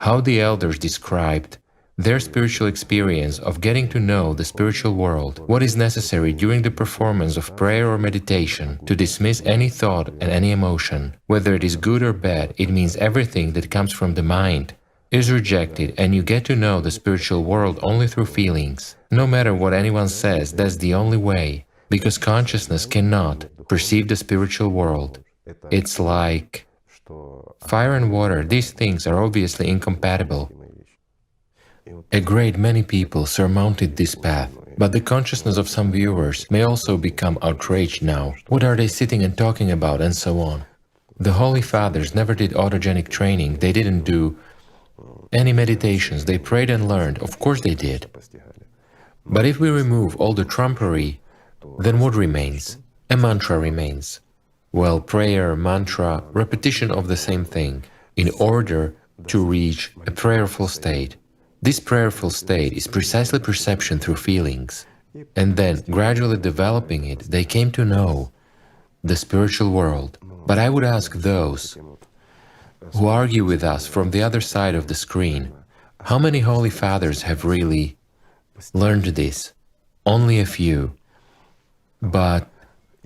how the elders described their spiritual experience of getting to know the spiritual world, what is necessary during the performance of prayer or meditation to dismiss any thought and any emotion, whether it is good or bad. It means everything that comes from the mind is rejected, and you get to know the spiritual world only through feelings. No matter what anyone says, that's the only way, because consciousness cannot perceive the spiritual world. It's like Fire and water, these things are obviously incompatible. A great many people surmounted this path, but the consciousness of some viewers may also become outraged now. What are they sitting and talking about, and so on. The Holy Fathers never did autogenic training, they didn't do any meditations, they prayed and learned, of course they did. But if we remove all the trumpery, then what remains? A mantra remains. Well, prayer, mantra, repetition of the same thing, in order to reach a prayerful state. This prayerful state is precisely perception through feelings. And then, gradually developing it, they came to know the spiritual world. But I would ask those who argue with us from the other side of the screen, how many Holy Fathers have really learned this? Only a few. But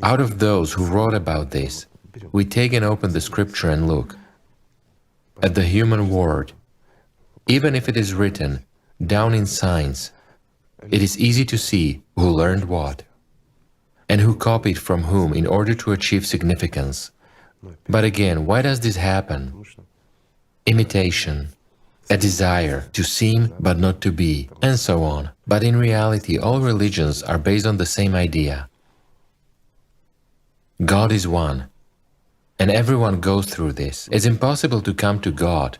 out of those who wrote about this, we take and open the scripture and look at the human word. Even if it is written down in signs, it is easy to see who learned what, and who copied from whom in order to achieve significance. But again, why does this happen? Imitation, a desire to seem but not to be, and so on. But in reality, all religions are based on the same idea. God is one, and everyone goes through this. It's impossible to come to God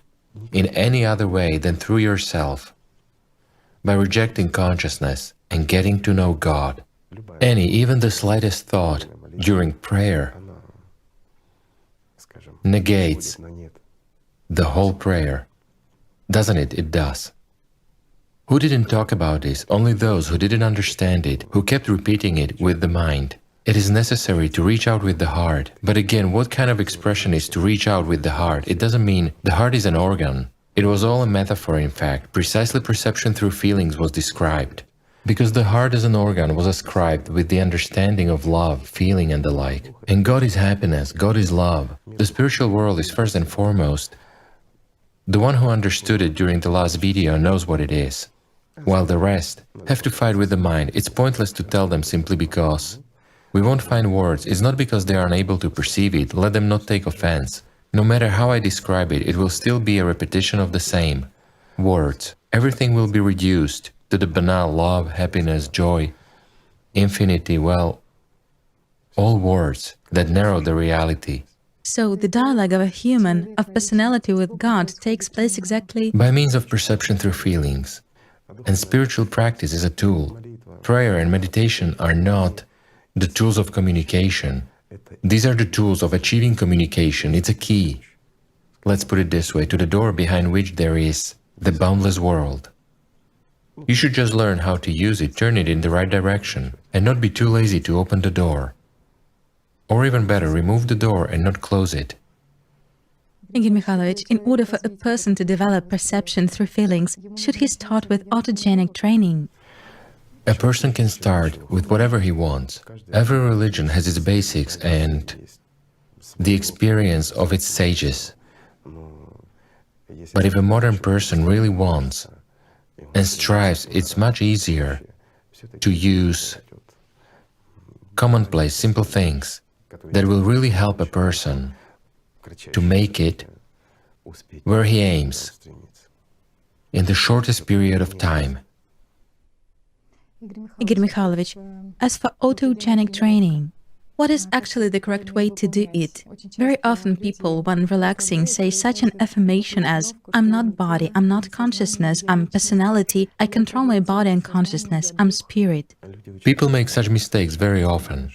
in any other way than through yourself, by rejecting consciousness and getting to know God. Even the slightest thought during prayer negates the whole prayer. Doesn't it? It does. Who didn't talk about this? Only those who didn't understand it, who kept repeating it with the mind. It is necessary to reach out with the heart. But again, what kind of expression is to reach out with the heart? It doesn't mean the heart is an organ. It was all a metaphor, in fact. Precisely perception through feelings was described. Because the heart as an organ was ascribed with the understanding of love, feeling and the like. And God is happiness, God is love. The spiritual world is first and foremost. The one who understood it during the last video knows what it is. While the rest have to fight with the mind. It's pointless to tell them simply because we won't find words. It's not because they are unable to perceive it. Let them not take offense. No matter how I describe it, it will still be a repetition of the same words. Everything will be reduced to the banal love, happiness, joy, infinity, well, all words that narrow the reality. So the dialogue of a human, of personality with God, takes place exactly by means of perception through feelings. And spiritual practice is a tool. Prayer and meditation are not the tools of communication. These are the tools of achieving communication. It's a key, let's put it this way, to the door behind which there is the boundless world. You should just learn how to use it, turn it in the right direction, and not be too lazy to open the door. Or even better, remove the door and not close it. Igor Mikhailovich, in order for a person to develop perception through feelings, should he start with autogenic training? A person can start with whatever he wants. Every religion has its basics and the experience of its sages. But if a modern person really wants and strives, it's much easier to use commonplace, simple things that will really help a person to make it where he aims in the shortest period of time. Igor Mikhailovich, as for autogenic training, what is actually the correct way to do it? Very often people, when relaxing, say such an affirmation as, I'm not body, I'm not consciousness, I'm personality, I control my body and consciousness, I'm spirit. People make such mistakes very often.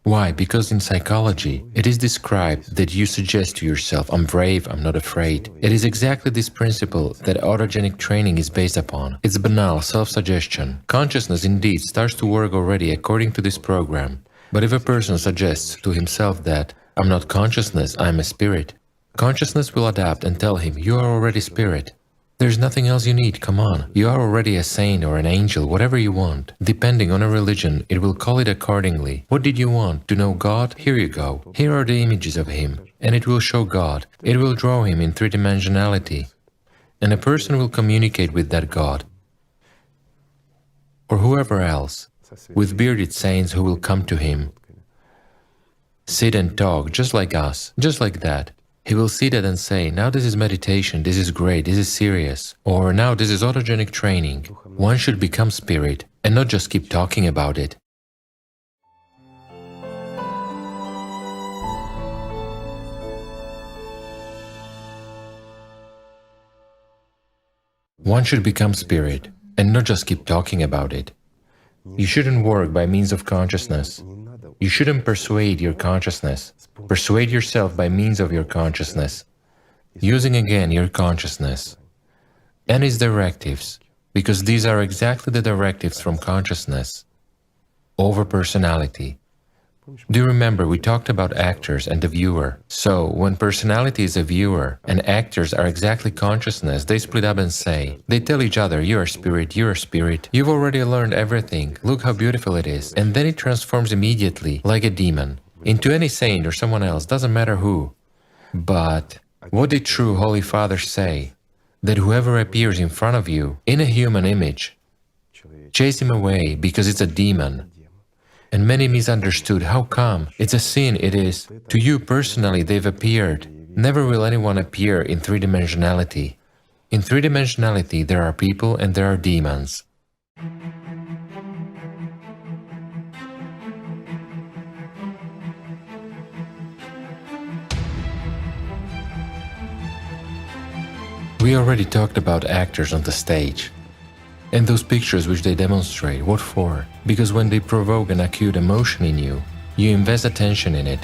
Why? Because in psychology, it is described that you suggest to yourself, I'm brave, I'm not afraid. It is exactly this principle that autogenic training is based upon. It's banal self-suggestion. Consciousness indeed starts to work already according to this program. But if a person suggests to himself that, I'm not consciousness, I'm a spirit, consciousness will adapt and tell him, you are already spirit. There's nothing else you need, come on. You are already a saint or an angel, whatever you want. Depending on a religion, it will call it accordingly. What did you want? To know God? Here you go. Here are the images of Him. And it will show God. It will draw Him in three-dimensionality. And a person will communicate with that God. Or whoever else, with bearded saints who will come to him, sit and talk, just like us, just like that. He will see that and say, now this is meditation, this is great, this is serious, or now this is autogenic training. One should become spirit and not just keep talking about it. One should become spirit and not just keep talking about it. You shouldn't work by means of consciousness. You shouldn't persuade your consciousness. Persuade yourself by means of your consciousness, using again your consciousness and its directives, because these are exactly the directives from consciousness over personality. Do you remember we talked about actors and the viewer? So, when personality is a viewer and actors are exactly consciousness, they split up and say, they tell each other, you are spirit, you've already learned everything, look how beautiful it is. And then it transforms immediately, like a demon, into any saint or someone else, doesn't matter who. But what did true Holy Father say? That whoever appears in front of you in a human image, chase him away because it's a demon. And many misunderstood, how come? It's a sin, it is. To you personally they've appeared. Never will anyone appear in three-dimensionality. In three-dimensionality there are people and there are demons. We already talked about actors on the stage. And those pictures which they demonstrate, what for? Because when they provoke an acute emotion in you, you invest attention in it.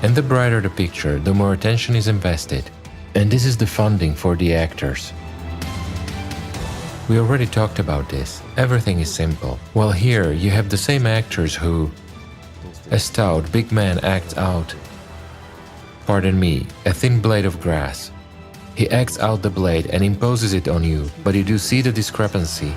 And the brighter the picture, the more attention is invested. And this is the funding for the actors. We already talked about this. Everything is simple. Well, here you have the same actors who, a stout, big man acts out, pardon me, a thin blade of grass. He acts out the blade and imposes it on you, but you do see the discrepancy.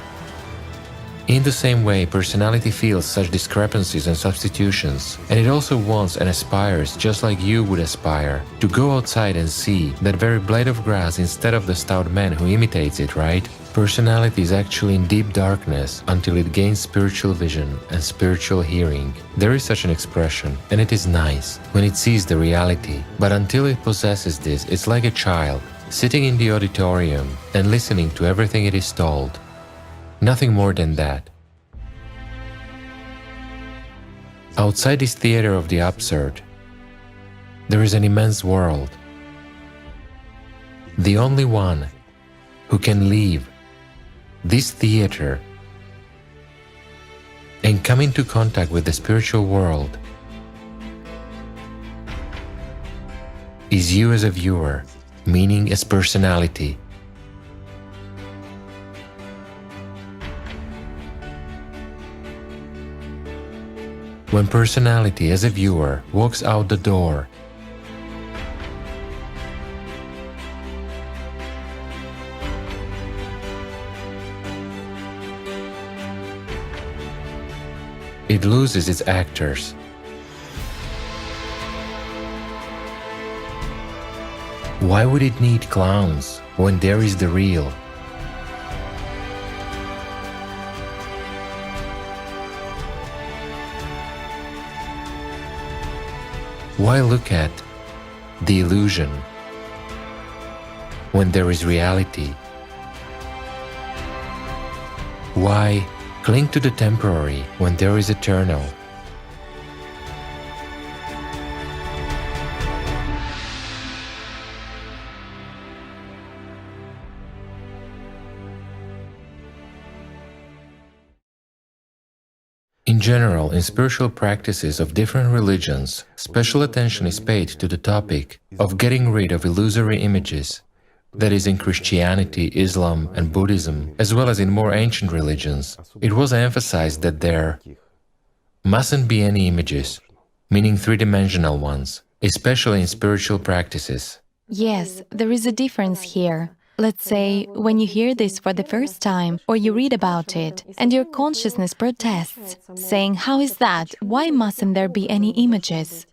In the same way, personality feels such discrepancies and substitutions, and it also wants and aspires, just like you would aspire, to go outside and see that very blade of grass instead of the stout man who imitates it, right? Personality is actually in deep darkness until it gains spiritual vision and spiritual hearing. There is such an expression, and it is nice, when it sees the reality. But until it possesses this, it's like a child, sitting in the auditorium and listening to everything it is told. Nothing more than that. Outside this theater of the absurd, there is an immense world. The only one who can leave this theater and come into contact with the spiritual world is you as a viewer, meaning as personality. When personality as a viewer walks out the door, it loses its actors. Why would it need clowns when there is the real? Why look at the illusion when there is reality? Why cling to the temporary when there is eternal? In general, in spiritual practices of different religions, special attention is paid to the topic of getting rid of illusory images. That is, in Christianity, Islam and Buddhism, as well as in more ancient religions, it was emphasized that there mustn't be any images, meaning three-dimensional ones, especially in spiritual practices. Yes, there is a difference here. Let's say, when you hear this for the first time, or you read about it, and your consciousness protests, saying, how is that? Why mustn't there be any images?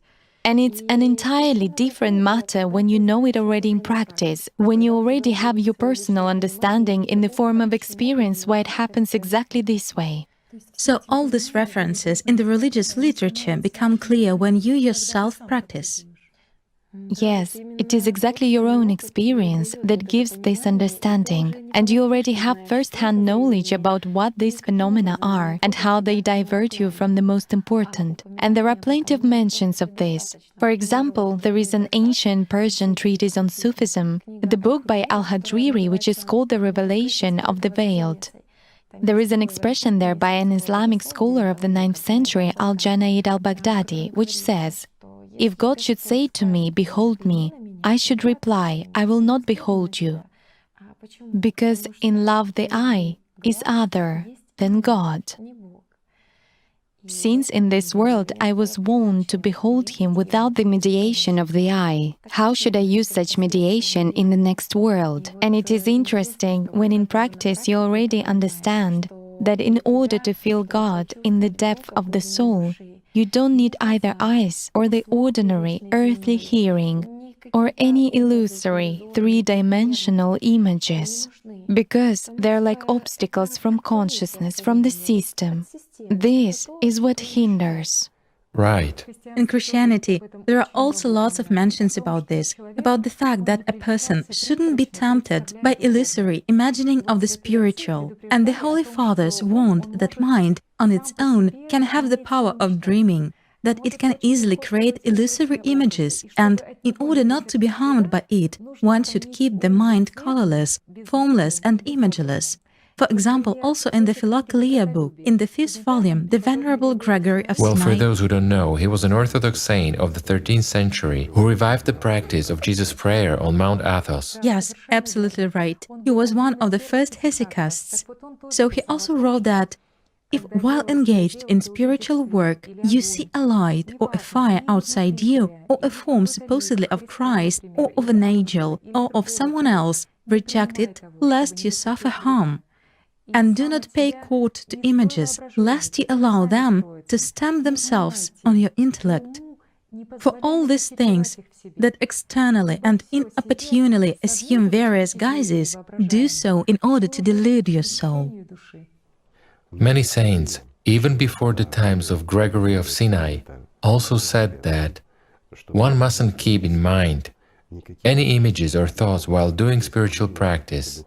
And it's an entirely different matter when you know it already in practice, when you already have your personal understanding in the form of experience why it happens exactly this way. So all these references in the religious literature become clear when you yourself practice. Yes, it is exactly your own experience that gives this understanding, and you already have first-hand knowledge about what these phenomena are and how they divert you from the most important. And there are plenty of mentions of this. For example, there is an ancient Persian treatise on Sufism, the book by Al-Hadriri, which is called The Revelation of the Veiled. There is an expression there by an Islamic scholar of the 9th century, Al-Junayd al-Baghdadi, which says, "If God should say to me, 'Behold me,' I should reply, 'I will not behold you.' Because in love the eye is other than God. Since in this world I was wont to behold Him without the mediation of the eye, how should I use such mediation in the next world?" And it is interesting when in practice you already understand that in order to feel God in the depth of the soul, you don't need either eyes or the ordinary earthly hearing or any illusory three-dimensional images, because they're like obstacles from consciousness, from the system. This is what hinders. Right. In Christianity, there are also lots of mentions about this, about the fact that a person shouldn't be tempted by illusory imagining of the spiritual. And the Holy Fathers warned that mind, on its own, can have the power of dreaming, that it can easily create illusory images, and in order not to be harmed by it, one should keep the mind colorless, formless and imageless. For example, also in the Philokalia book, in the 5th volume, the Venerable Gregory of Well, for Sinai... those who don't know, he was an Orthodox saint of the 13th century who revived the practice of Jesus' prayer on Mount Athos. Yes, absolutely right. He was one of the first hesychasts. So he also wrote that if while engaged in spiritual work, you see a light or a fire outside you, or a form supposedly of Christ, or of an angel, or of someone else, reject it, lest you suffer harm. And do not pay court to images, lest you allow them to stamp themselves on your intellect. For all these things that externally and inopportunely assume various guises, do so in order to delude your soul. Many saints, even before the times of Gregory of Sinai, also said that one mustn't keep in mind any images or thoughts while doing spiritual practice.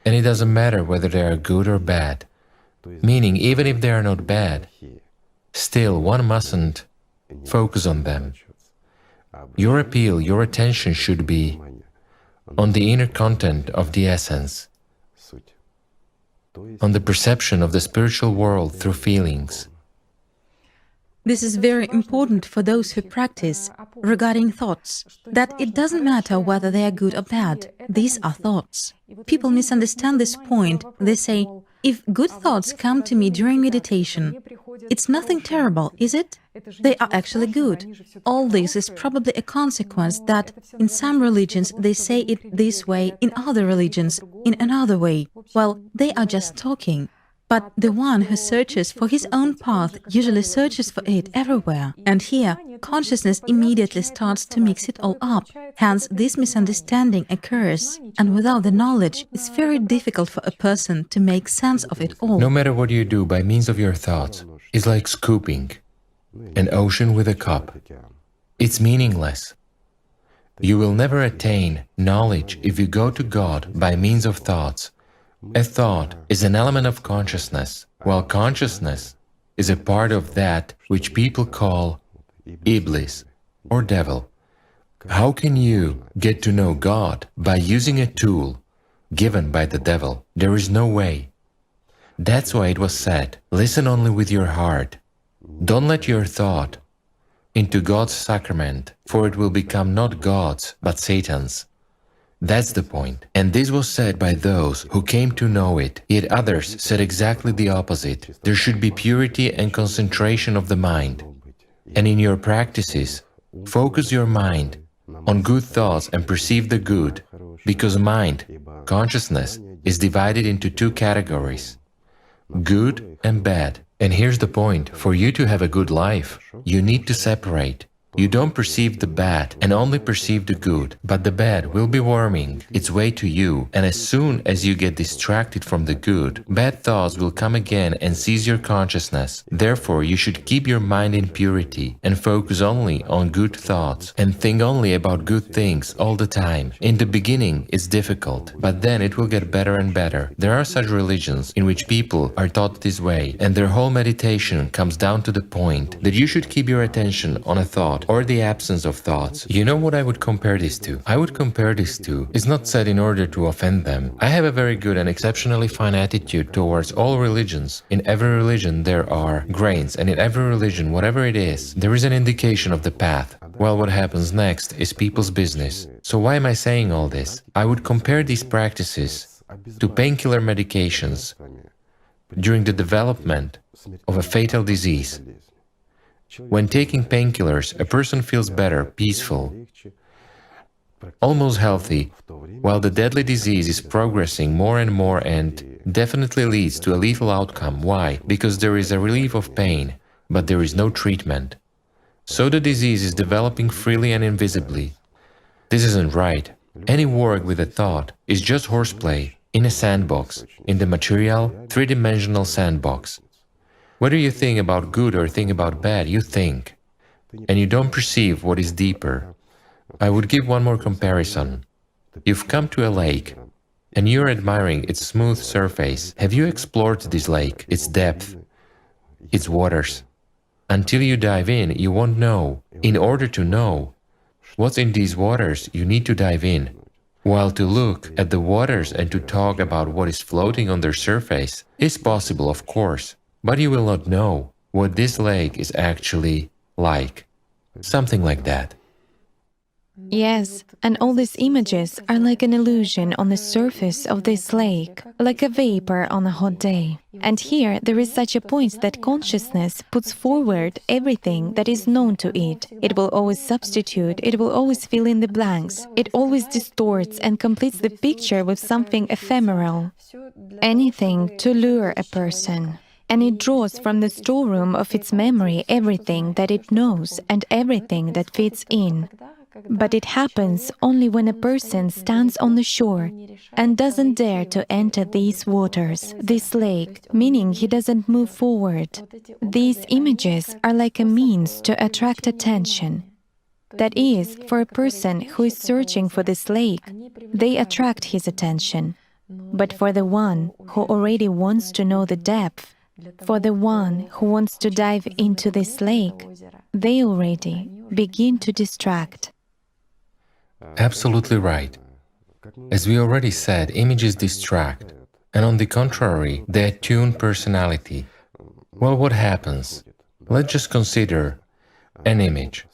And it doesn't matter whether they are good or bad, meaning even if they are not bad, still one mustn't focus on them. Your appeal, your attention should be on the inner content of the essence, on the perception of the spiritual world through feelings. This is very important for those who practice regarding thoughts, that it doesn't matter whether they are good or bad, these are thoughts. People misunderstand this point. They say, if good thoughts come to me during meditation, it's nothing terrible, is it? They are actually good. All this is probably a consequence that in some religions they say it this way, in other religions in another way. Well, they are just talking. But the one who searches for his own path usually searches for it everywhere. And here, consciousness immediately starts to mix it all up. Hence, this misunderstanding occurs. And without the knowledge, it's very difficult for a person to make sense of it all. No matter what you do by means of your thoughts, it's like scooping an ocean with a cup. It's meaningless. You will never attain knowledge if you go to God by means of thoughts. A thought is an element of consciousness, while consciousness is a part of that which people call Iblis or devil. How can you get to know God by using a tool given by the devil? There is no way. That's why it was said, listen only with your heart. Don't let your thought into God's sacrament, for it will become not God's, but Satan's. That's the point. And this was said by those who came to know it, yet others said exactly the opposite. There should be purity and concentration of the mind. And in your practices, focus your mind on good thoughts and perceive the good, because mind, consciousness, is divided into two categories, good and bad. And here's the point, for you to have a good life, you need to separate You don't perceive the bad and only perceive the good, but the bad will be worming its way to you, and as soon as you get distracted from the good, bad thoughts will come again and seize your consciousness. Therefore, you should keep your mind in purity and focus only on good thoughts and think only about good things all the time. In the beginning, it's difficult, but then it will get better and better. There are such religions in which people are taught this way, and their whole meditation comes down to the point that you should keep your attention on a thought or the absence of thoughts. You know what I would compare this to? I would compare this to, it's not said in order to offend them. I have a very good and exceptionally fine attitude towards all religions. In every religion there are grains, and in every religion, whatever it is, there is an indication of the path. Well, what happens next is people's business. So why am I saying all this? I would compare these practices to painkiller medications during the development of a fatal disease. When taking painkillers, a person feels better, peaceful, almost healthy, while the deadly disease is progressing more and more and definitely leads to a lethal outcome. Why? Because there is a relief of pain, but there is no treatment. So the disease is developing freely and invisibly. This isn't right. Any work with a thought is just horseplay in a sandbox, in the material, three-dimensional sandbox. Whether you think about good or think about bad, you think, and you don't perceive what is deeper. I would give one more comparison. You've come to a lake, and you're admiring its smooth surface. Have you explored this lake, its depth, its waters? Until you dive in, you won't know. In order to know what's in these waters, you need to dive in. While to look at the waters and to talk about what is floating on their surface is possible, of course, but you will not know what this lake is actually like. Something like that. Yes, and all these images are like an illusion on the surface of this lake, like a vapor on a hot day. And here there is such a point that consciousness puts forward everything that is known to it. It will always substitute, it will always fill in the blanks, it always distorts and completes the picture with something ephemeral. Anything to lure a person. And it draws from the storeroom of its memory everything that it knows and everything that fits in. But it happens only when a person stands on the shore and doesn't dare to enter these waters, this lake, meaning he doesn't move forward. These images are like a means to attract attention. That is, for a person who is searching for this lake, they attract his attention. But for the one who already wants to know the depth, for the one who wants to dive into this lake, they already begin to distract. Absolutely right. As we already said, images distract, and on the contrary, they attune personality. Well, what happens? Let's just consider an image.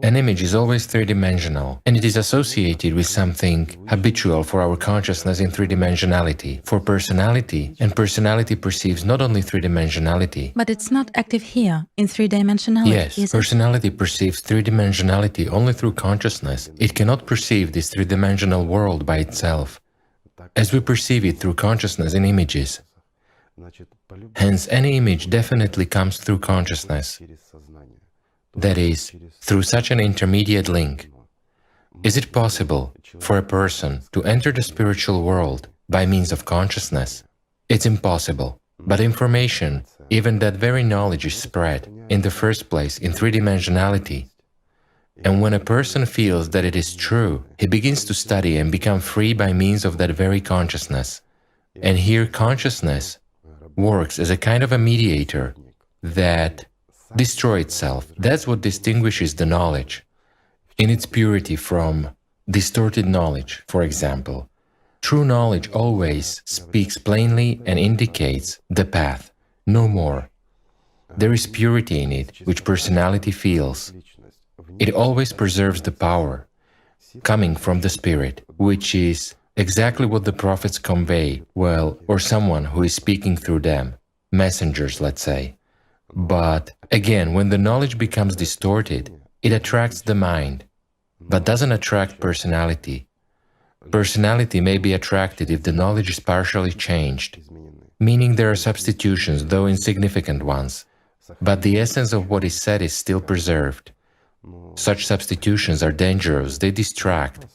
An image is always three-dimensional, and it is associated with something habitual for our consciousness in three-dimensionality, for personality, and personality perceives not only three-dimensionality. But it's not active here, in three-dimensionality, Yes, is it? personality perceives three-dimensionality only through consciousness. It cannot perceive this three-dimensional world by itself, as we perceive it through consciousness in images. Hence, any image definitely comes through consciousness. That is, through such an intermediate link. Is it possible for a person to enter the spiritual world by means of consciousness? It's impossible. But information, even that very knowledge, is spread, in the first place, in three-dimensionality. And when a person feels that it is true, he begins to study and become free by means of that very consciousness. And here consciousness works as a kind of a mediator that destroy itself. That's what distinguishes the knowledge in its purity from distorted knowledge, for example. True knowledge always speaks plainly and indicates the path, no more. There is purity in it, which personality feels. It always preserves the power coming from the spirit, which is exactly what the prophets convey, well, or someone who is speaking through them, messengers, let's say. But again, when the knowledge becomes distorted, it attracts the mind, but doesn't attract personality. Personality may be attracted if the knowledge is partially changed, meaning there are substitutions, though insignificant ones, but the essence of what is said is still preserved. Such substitutions are dangerous, they distract,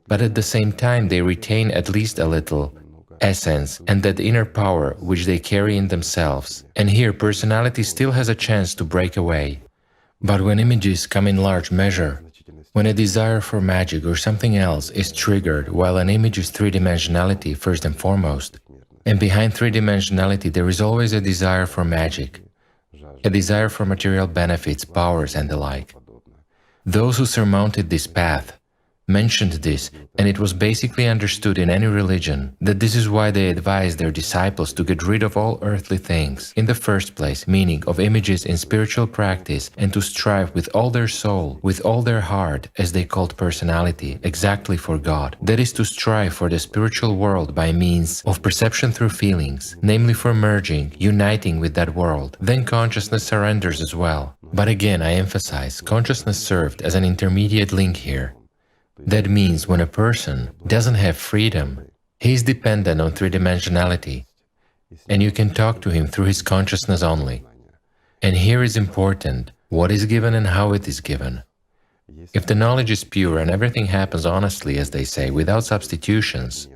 but at the same time they retain at least a little essence and that inner power which they carry in themselves. And here personality still has a chance to break away. But when images come in large measure, when a desire for magic or something else is triggered while an image is three-dimensionality first and foremost, and behind three-dimensionality there is always a desire for magic, a desire for material benefits, powers and the like. Those who surmounted this path mentioned this, and it was basically understood in any religion that this is why they advised their disciples to get rid of all earthly things in the first place, meaning of images in spiritual practice, and to strive with all their soul, with all their heart, as they called personality, exactly for God. That is to strive for the spiritual world by means of perception through feelings, namely for merging, uniting with that world. Then consciousness surrenders as well. But again, I emphasize, consciousness served as an intermediate link here. That means when a person doesn't have freedom, he is dependent on three-dimensionality, and you can talk to him through his consciousness only. And here is important what is given and how it is given. If the knowledge is pure and everything happens honestly, as they say, without substitutions,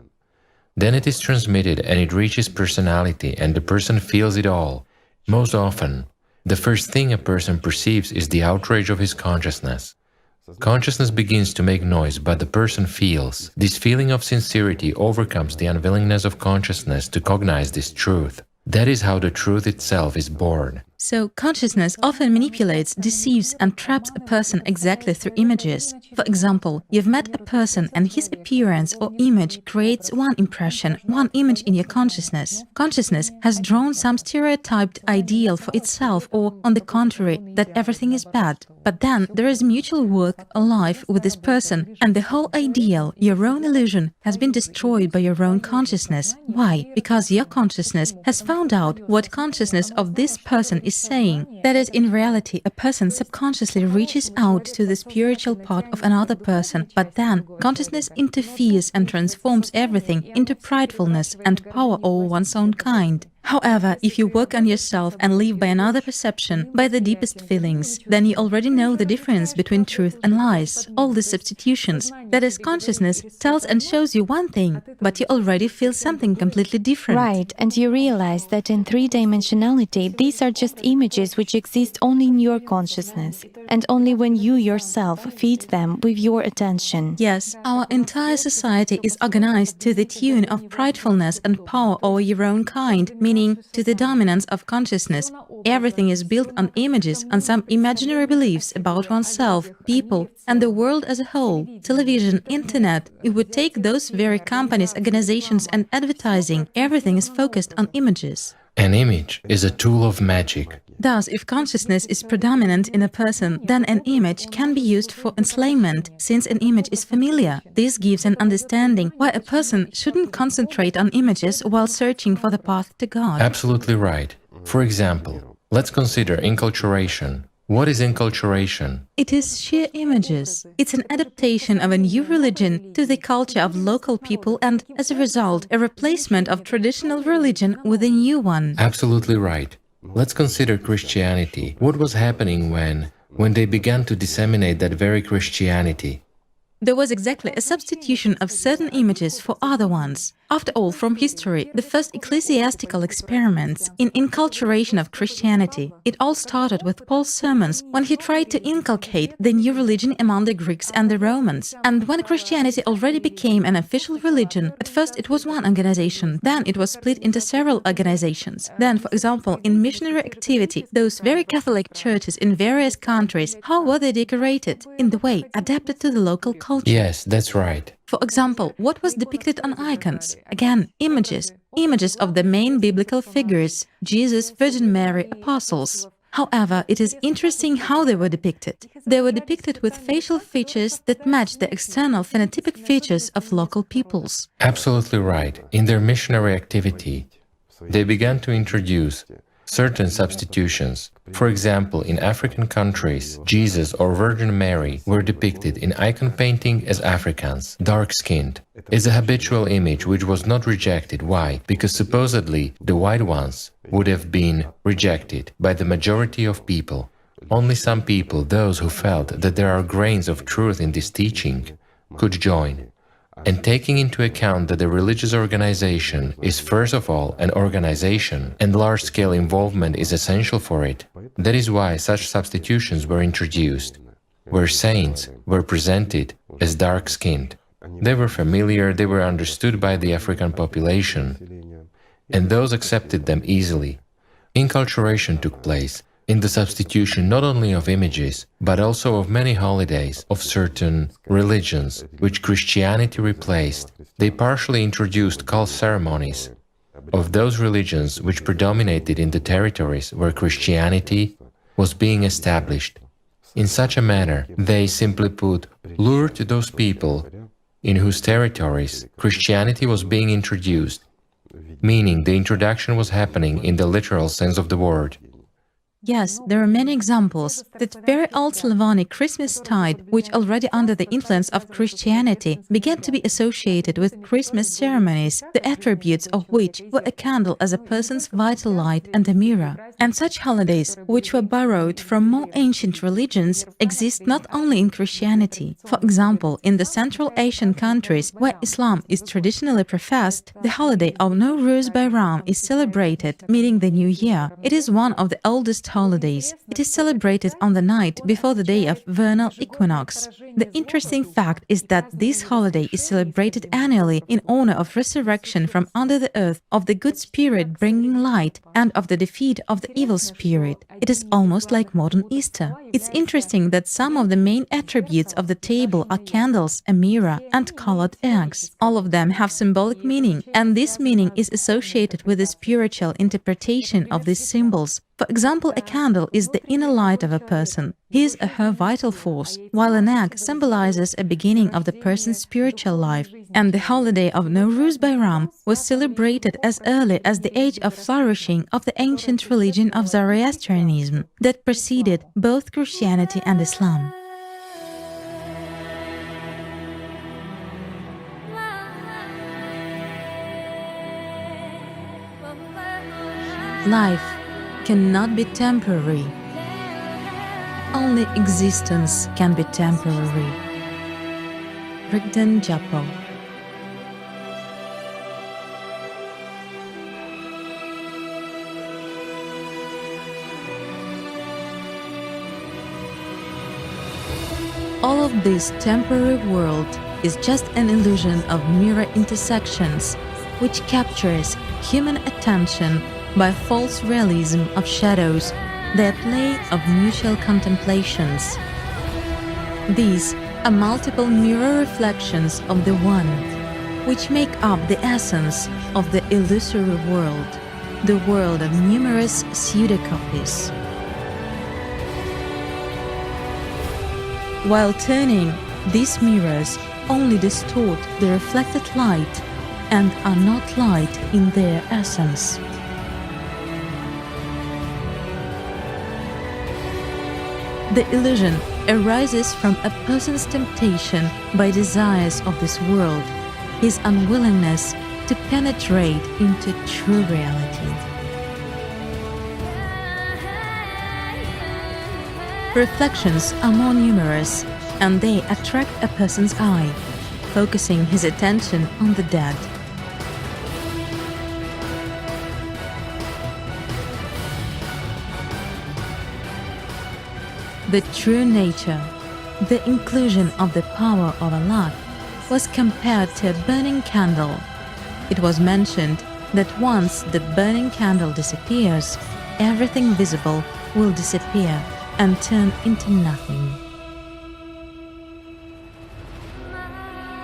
then it is transmitted and it reaches personality and the person feels it all. Most often, the first thing a person perceives is the outrage of his consciousness. Consciousness begins to make noise, but the person feels. This feeling of sincerity overcomes the unwillingness of consciousness to cognize this truth. That is how the truth itself is born. So, consciousness often manipulates, deceives and traps a person exactly through images. For example, you've met a person and his appearance or image creates one impression, one image in your consciousness. Consciousness has drawn some stereotyped ideal for itself or, on the contrary, that everything is bad. But then there is mutual work or life with this person, and the whole ideal, your own illusion, has been destroyed by your own consciousness. Why? Because your consciousness has found out what consciousness of this person is saying. That is, in reality, a person subconsciously reaches out to the spiritual part of another person, but then consciousness interferes and transforms everything into pridefulness and power over one's own kind. However, if you work on yourself and live by another perception, by the deepest feelings, then you already know the difference between truth and lies, all the substitutions. That is, consciousness tells and shows you one thing, but you already feel something completely different. Right, and you realize that in three-dimensionality, these are just images which exist only in your consciousness, and only when you yourself feed them with your attention. Yes, our entire society is organized to the tune of pridefulness and power over your own kind, meaning to the dominance of consciousness. Everything is built on images, on some imaginary beliefs about oneself, people, and the world as a whole. Television, internet, it would take those very companies, organizations and advertising. Everything is focused on images. An image is a tool of magic. Thus, if consciousness is predominant in a person, then an image can be used for enslavement, since an image is familiar. This gives an understanding why a person shouldn't concentrate on images while searching for the path to God. Absolutely right. For example, let's consider enculturation. What is enculturation? It is sheer images. It's an adaptation of a new religion to the culture of local people and, as a result, a replacement of traditional religion with a new one. Absolutely right. Let's consider Christianity. What was happening when they began to disseminate that very Christianity? There was exactly a substitution of certain images for other ones. After all, from history, the first ecclesiastical experiments in enculturation of Christianity, it all started with Paul's sermons when he tried to inculcate the new religion among the Greeks and the Romans. And when Christianity already became an official religion, at first it was one organization, then it was split into several organizations. Then, for example, in missionary activity, those very Catholic churches in various countries, how were they decorated? In the way adapted to the local culture. Yes, that's right. For example, what was depicted on icons? Again, images of the main biblical figures, Jesus, Virgin Mary, apostles. However, it is interesting how they were depicted. They were depicted with facial features that match the external phenotypic features of local peoples. Absolutely right. In their missionary activity, they began to introduce certain substitutions. For example, in African countries, Jesus or Virgin Mary were depicted in icon painting as Africans, dark-skinned. It's a habitual image which was not rejected. Why? Because supposedly the white ones would have been rejected by the majority of people. Only some people, those who felt that there are grains of truth in this teaching, could join. And taking into account that the religious organization is first of all an organization and large-scale involvement is essential for it, that is why such substitutions were introduced, where saints were presented as dark-skinned. They were familiar, they were understood by the African population, and those accepted them easily. Inculturation took place in the substitution not only of images, but also of many holidays of certain religions, which Christianity replaced. They partially introduced cult ceremonies of those religions which predominated in the territories where Christianity was being established. In such a manner, they, simply put, lured those people in whose territories Christianity was being introduced, meaning the introduction was happening in the literal sense of the word. Yes, there are many examples. That very old Slavonic Christmastide, which already under the influence of Christianity began to be associated with Christmas ceremonies, the attributes of which were a candle as a person's vital light and a mirror. And such holidays, which were borrowed from more ancient religions, exist not only in Christianity. For example, in the Central Asian countries where Islam is traditionally professed, the holiday of Nowruz Bayram is celebrated, meaning the New Year. It is one of the oldest holidays. It is celebrated on the night before the day of vernal equinox. The interesting fact is that this holiday is celebrated annually in honor of resurrection from under the earth, of the good spirit bringing light, and of the defeat of the evil spirit. It is almost like modern Easter. It's interesting that some of the main attributes of the table are candles, a mirror, and colored eggs. All of them have symbolic meaning, and this meaning is associated with the spiritual interpretation of these symbols. For example, a candle is the inner light of a person, his or her vital force, while an egg symbolizes a beginning of the person's spiritual life. And the holiday of Nowruz Bayram was celebrated as early as the age of flourishing of the ancient religion of Zoroastrianism that preceded both Christianity and Islam. Life cannot be temporary. Only existence can be temporary. Rigden Japo. All of this temporary world is just an illusion of mirror intersections, which captures human attention by false realism of shadows, their play of mutual contemplations. These are multiple mirror reflections of the One, which make up the essence of the illusory world, the world of numerous pseudocopies. While turning, these mirrors only distort the reflected light and are not light in their essence. The illusion arises from a person's temptation by desires of this world, his unwillingness to penetrate into true reality. Reflections are more numerous, and they attract a person's eye, focusing his attention on the dead. The true nature, the inclusion of the power of Allat, was compared to a burning candle. It was mentioned that once the burning candle disappears, everything visible will disappear and turn into nothing.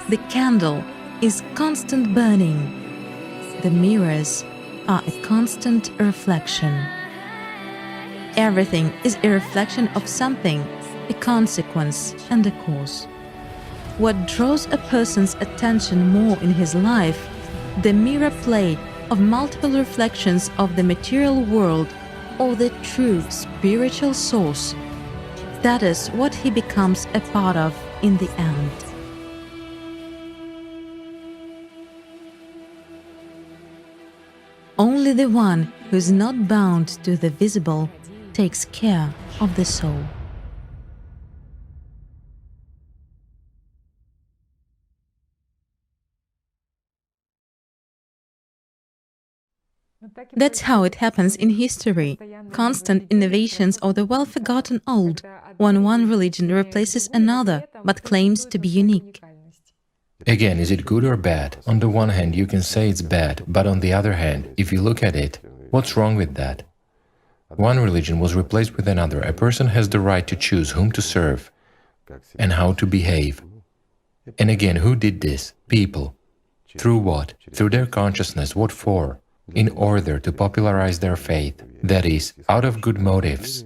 The candle is constant burning. The mirrors are a constant reflection. Everything is a reflection of something, a consequence and a cause. What draws a person's attention more in his life, the mirror play of multiple reflections of the material world or the true spiritual source. That is what he becomes a part of in the end. Only the one who is not bound to the visible takes care of the soul. That's how it happens in history. Constant innovations of the well-forgotten old, when one religion replaces another but claims to be unique. Again, is it good or bad? On the one hand, you can say it's bad, but on the other hand, if you look at it, what's wrong with that? One religion was replaced with another. A person has the right to choose whom to serve and how to behave. And again, who did this? People. Through what? Through their consciousness. What for? In order to popularize their faith. That is, out of good motives.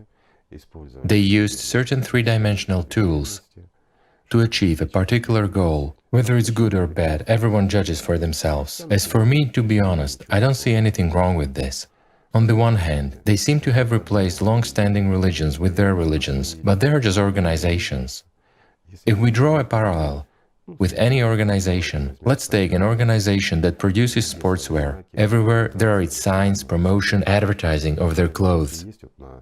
They used certain three-dimensional tools to achieve a particular goal. Whether it's good or bad, everyone judges for themselves. As for me, to be honest, I don't see anything wrong with this. On the one hand, they seem to have replaced long-standing religions with their religions, but they are just organizations. If we draw a parallel with any organization, let's take an organization that produces sportswear. Everywhere there are its signs, promotion, advertising of their clothes.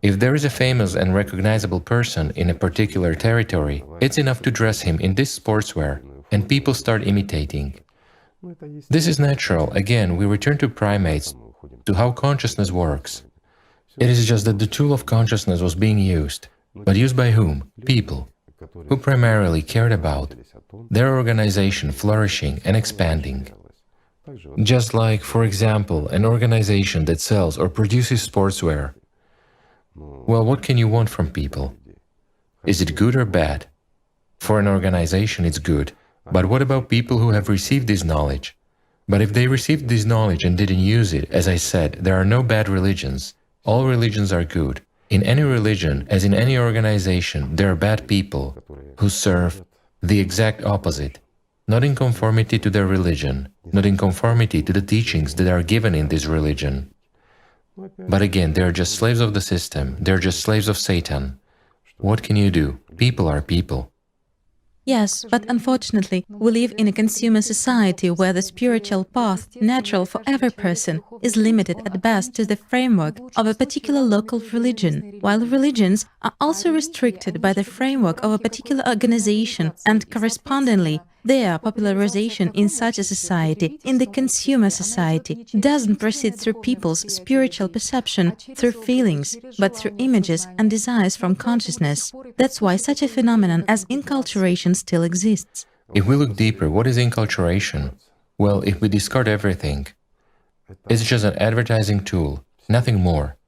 If there is a famous and recognizable person in a particular territory, it's enough to dress him in this sportswear, and people start imitating. This is natural. Again, we return to primates, to how consciousness works. It is just that the tool of consciousness was being used. But used by whom? People, who primarily cared about their organization flourishing and expanding. Just like, for example, an organization that sells or produces sportswear. Well, what can you want from people? Is it good or bad? For an organization, it's good. But what about people who have received this knowledge? But if they received this knowledge and didn't use it, as I said, there are no bad religions. All religions are good. In any religion, as in any organization, there are bad people who serve the exact opposite, not in conformity to their religion, not in conformity to the teachings that are given in this religion. But again, they're just slaves of the system, they're just slaves of Satan. What can you do? People are people. Yes, but unfortunately, we live in a consumer society where the spiritual path, natural for every person, is limited at best to the framework of a particular local religion, while religions are also restricted by the framework of a particular organization, and correspondingly, their popularization in such a society, in the consumer society, doesn't proceed through people's spiritual perception, through feelings, but through images and desires from consciousness. That's why such a phenomenon as inculturation still exists. If we look deeper, what is inculturation? Well, if we discard everything, it's just an advertising tool, nothing more.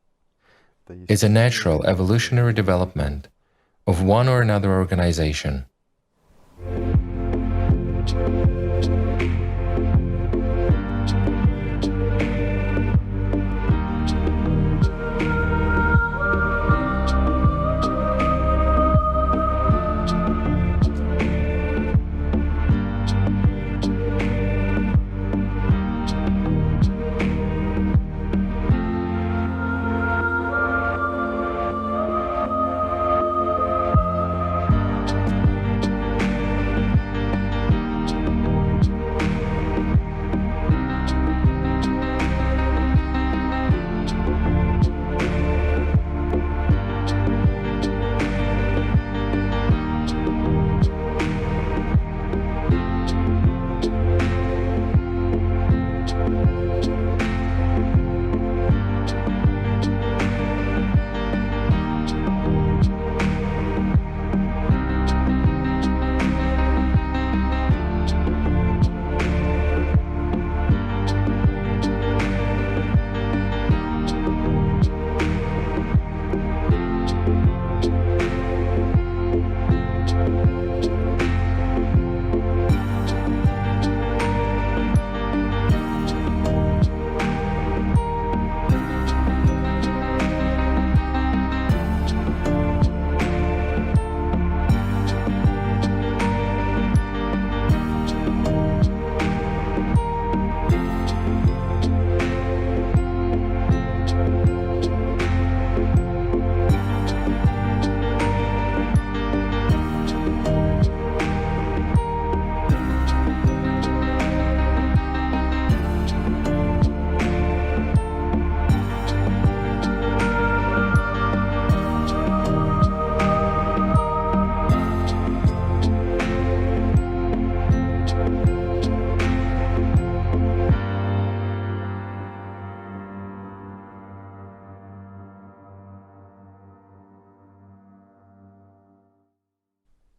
It's a natural evolutionary development of one or another organization.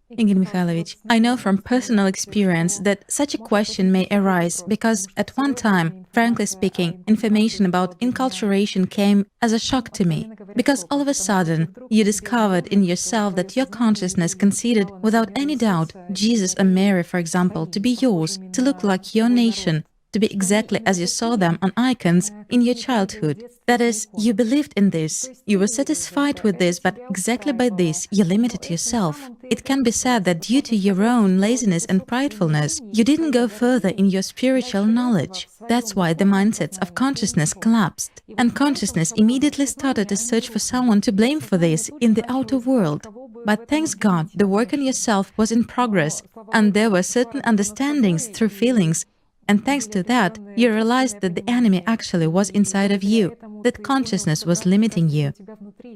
Igor Mikhailovich, I know from personal experience that such a question may arise because at one time, frankly speaking, information about inculturation came as a shock to me. Because all of a sudden, you discovered in yourself that your consciousness considered without any doubt Jesus and Mary, for example, to be yours, to look like your nation, to be exactly as you saw them on icons in your childhood. That is, you believed in this, you were satisfied with this, but exactly by this you limited yourself. It can be said that due to your own laziness and pridefulness, you didn't go further in your spiritual knowledge. That's why the mindsets of consciousness collapsed. And consciousness immediately started to search for someone to blame for this in the outer world. But thanks God, the work on yourself was in progress, and there were certain understandings through feelings. And thanks to that, you realized that the enemy actually was inside of you, that consciousness was limiting you,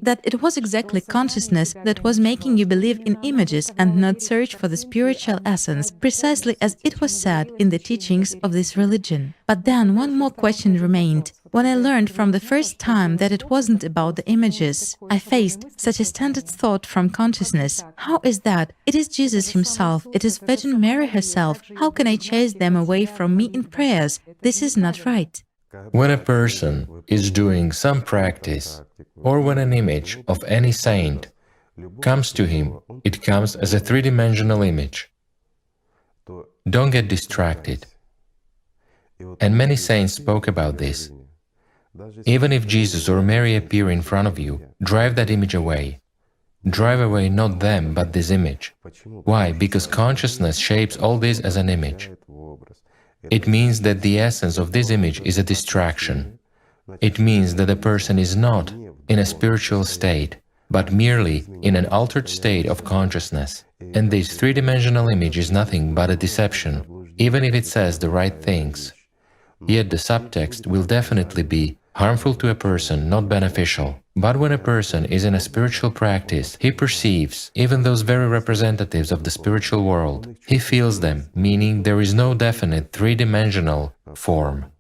that it was exactly consciousness that was making you believe in images and not search for the spiritual essence, precisely as it was said in the teachings of this religion. But then one more question remained. When I learned from the first time that it wasn't about the images, I faced such a standard thought from consciousness. How is that? It is Jesus himself, it is Virgin Mary herself. How can I chase them away from me in prayers? This is not right. When a person is doing some practice, or when an image of any saint comes to him, it comes as a three-dimensional image. Don't get distracted. And many saints spoke about this. Even if Jesus or Mary appear in front of you, drive that image away. Drive away not them, but this image. Why? Because consciousness shapes all this as an image. It means that the essence of this image is a distraction. It means that a person is not in a spiritual state, but merely in an altered state of consciousness. And this three-dimensional image is nothing but a deception, even if it says the right things. Yet the subtext will definitely be harmful to a person, not beneficial. But when a person is in a spiritual practice, he perceives even those very representatives of the spiritual world. He feels them, meaning there is no definite three-dimensional form.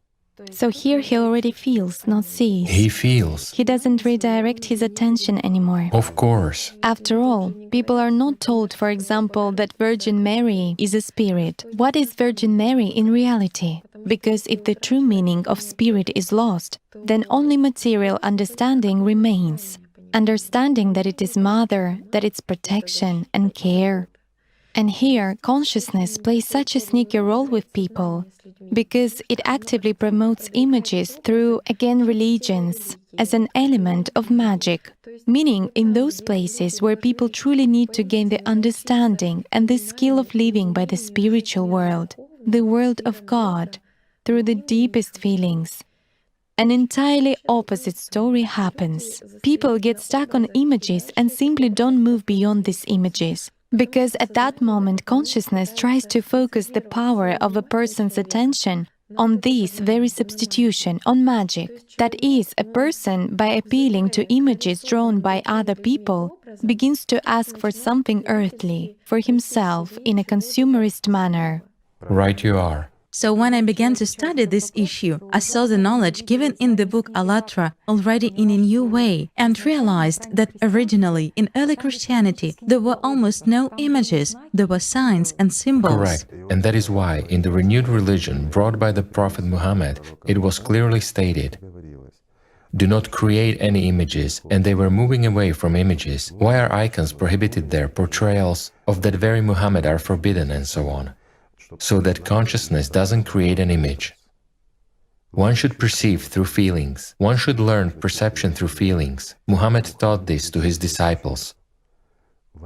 So here he already feels, not sees. He feels. He doesn't redirect his attention anymore. Of course. After all, people are not told, for example, that Virgin Mary is a spirit. What is Virgin Mary in reality? Because if the true meaning of spirit is lost, then only material understanding remains. Understanding that it is mother, that it's protection and care. And here, consciousness plays such a sneaky role with people, because it actively promotes images through, again, religions, as an element of magic, meaning in those places where people truly need to gain the understanding and the skill of living by the spiritual world, the world of God, through the deepest feelings. An entirely opposite story happens. People get stuck on images and simply don't move beyond these images. Because at that moment, consciousness tries to focus the power of a person's attention on this very substitution, on magic. That is, a person, by appealing to images drawn by other people, begins to ask for something earthly, for himself, in a consumerist manner. Right you are. So when I began to study this issue, I saw the knowledge given in the book AllatRa already in a new way and realized that originally, in early Christianity, there were almost no images, there were signs and symbols. Correct. And that is why, in the renewed religion brought by the Prophet Muhammad, it was clearly stated, do not create any images, and they were moving away from images. Why are icons prohibited there? Portrayals of that very Muhammad are forbidden, and so on. So that consciousness doesn't create an image. One should perceive through feelings. One should learn perception through feelings. Muhammad taught this to his disciples.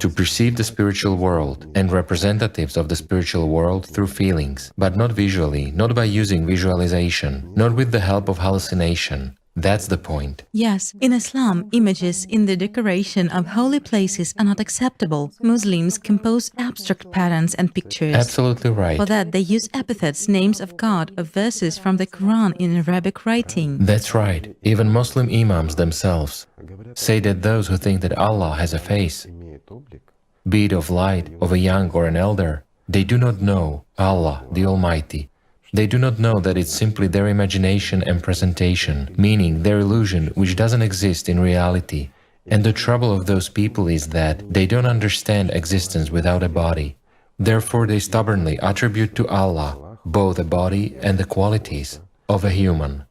To perceive the spiritual world and representatives of the spiritual world through feelings, but not visually, not by using visualization, not with the help of hallucination. That's the point. Yes, in Islam, images in the decoration of holy places are not acceptable. Muslims compose abstract patterns and pictures. Absolutely right. For that, they use epithets, names of God, or verses from the Quran in Arabic writing. That's right. Even Muslim imams themselves say that those who think that Allah has a face, be it of light, of a young or an elder, they do not know Allah, the Almighty. They do not know that it's simply their imagination and presentation, meaning their illusion which doesn't exist in reality. And the trouble of those people is that they don't understand existence without a body. Therefore, they stubbornly attribute to Allah both a body and the qualities of a human.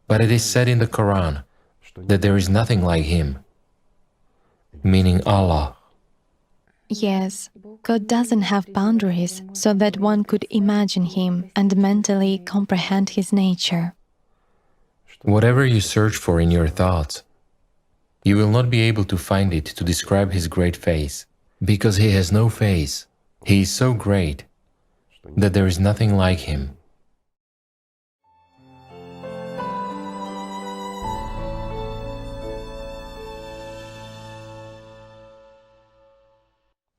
But it is said in the Quran that there is nothing like Him, meaning Allah. Yes, God doesn't have boundaries so that one could imagine Him and mentally comprehend His nature. Whatever you search for in your thoughts, you will not be able to find it to describe His great face, because He has no face. He is so great that there is nothing like Him.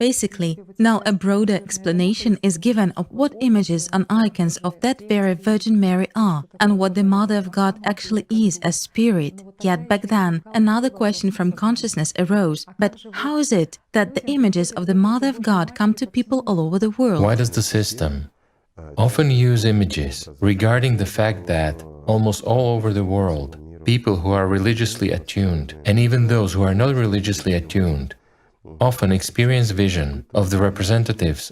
Basically, now a broader explanation is given of what images and icons of that very Virgin Mary are, and what the Mother of God actually is as spirit. Yet back then, another question from consciousness arose: but how is it that the images of the Mother of God come to people all over the world? Why does the system often use images regarding the fact that almost all over the world, people who are religiously attuned, and even those who are not religiously attuned, often experience vision of the representatives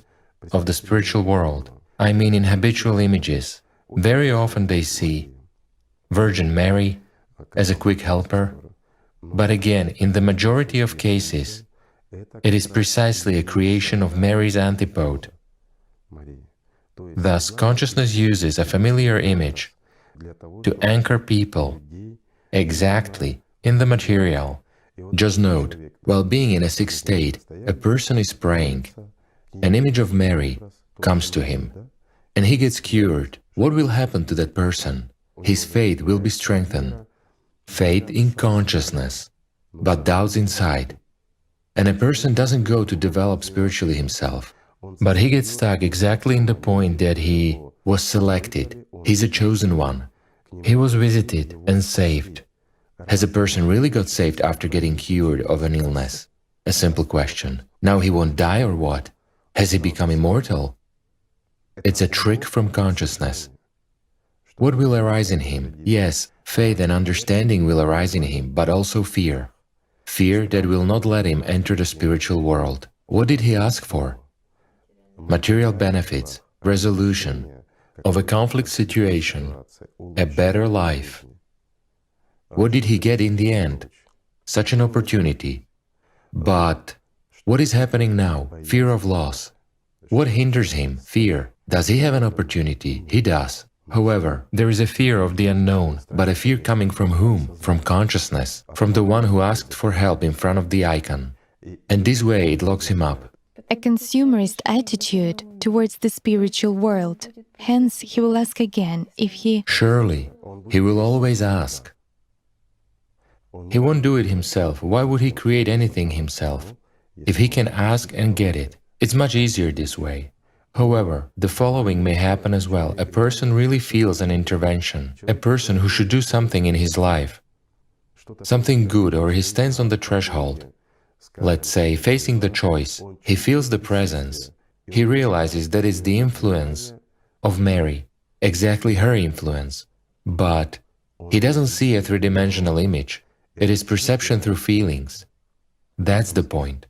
of the spiritual world, I mean in habitual images. Very often they see Virgin Mary as a quick helper, but again, in the majority of cases, it is precisely a creation of Mary's antipode. Thus, consciousness uses a familiar image to anchor people exactly in the material. Just note, while being in a sick state, a person is praying, an image of Mary comes to him, and he gets cured. What will happen to that person? His faith will be strengthened. Faith in consciousness, but doubts inside. And a person doesn't go to develop spiritually himself, but he gets stuck exactly in the point that he was selected. He's a chosen one. He was visited and saved. Has a person really got saved after getting cured of an illness? A simple question. Now he won't die or what? Has he become immortal? It's a trick from consciousness. What will arise in him? Yes, faith and understanding will arise in him, but also fear. Fear that will not let him enter the spiritual world. What did he ask for? Material benefits, resolution of a conflict situation, a better life. What did he get in the end? Such an opportunity. But what is happening now? Fear of loss. What hinders him? Fear. Does he have an opportunity? He does. However, there is a fear of the unknown, but a fear coming from whom? From consciousness, from the one who asked for help in front of the icon. And this way it locks him up. A consumerist attitude towards the spiritual world. Hence, he will ask again if he... Surely, he will always ask. He won't do it himself. Why would he create anything himself? If he can ask and get it, it's much easier this way. However, the following may happen as well. A person really feels an intervention, a person who should do something in his life, something good, or he stands on the threshold, let's say, facing the choice. He feels the presence. He realizes that it's the influence of Mary, exactly her influence. But he doesn't see a three-dimensional image. It is perception through feelings. That's the point.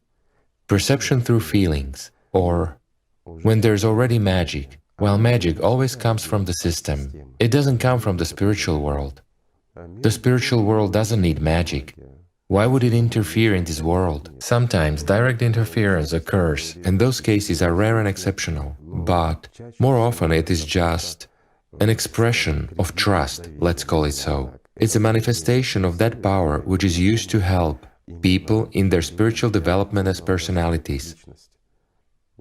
Perception through feelings, or when there's already magic. While magic always comes from the system, it doesn't come from the spiritual world. The spiritual world doesn't need magic. Why would it interfere in this world? Sometimes direct interference occurs, and those cases are rare and exceptional, but more often it is just an expression of trust, let's call it so. It's a manifestation of that power which is used to help people in their spiritual development as personalities,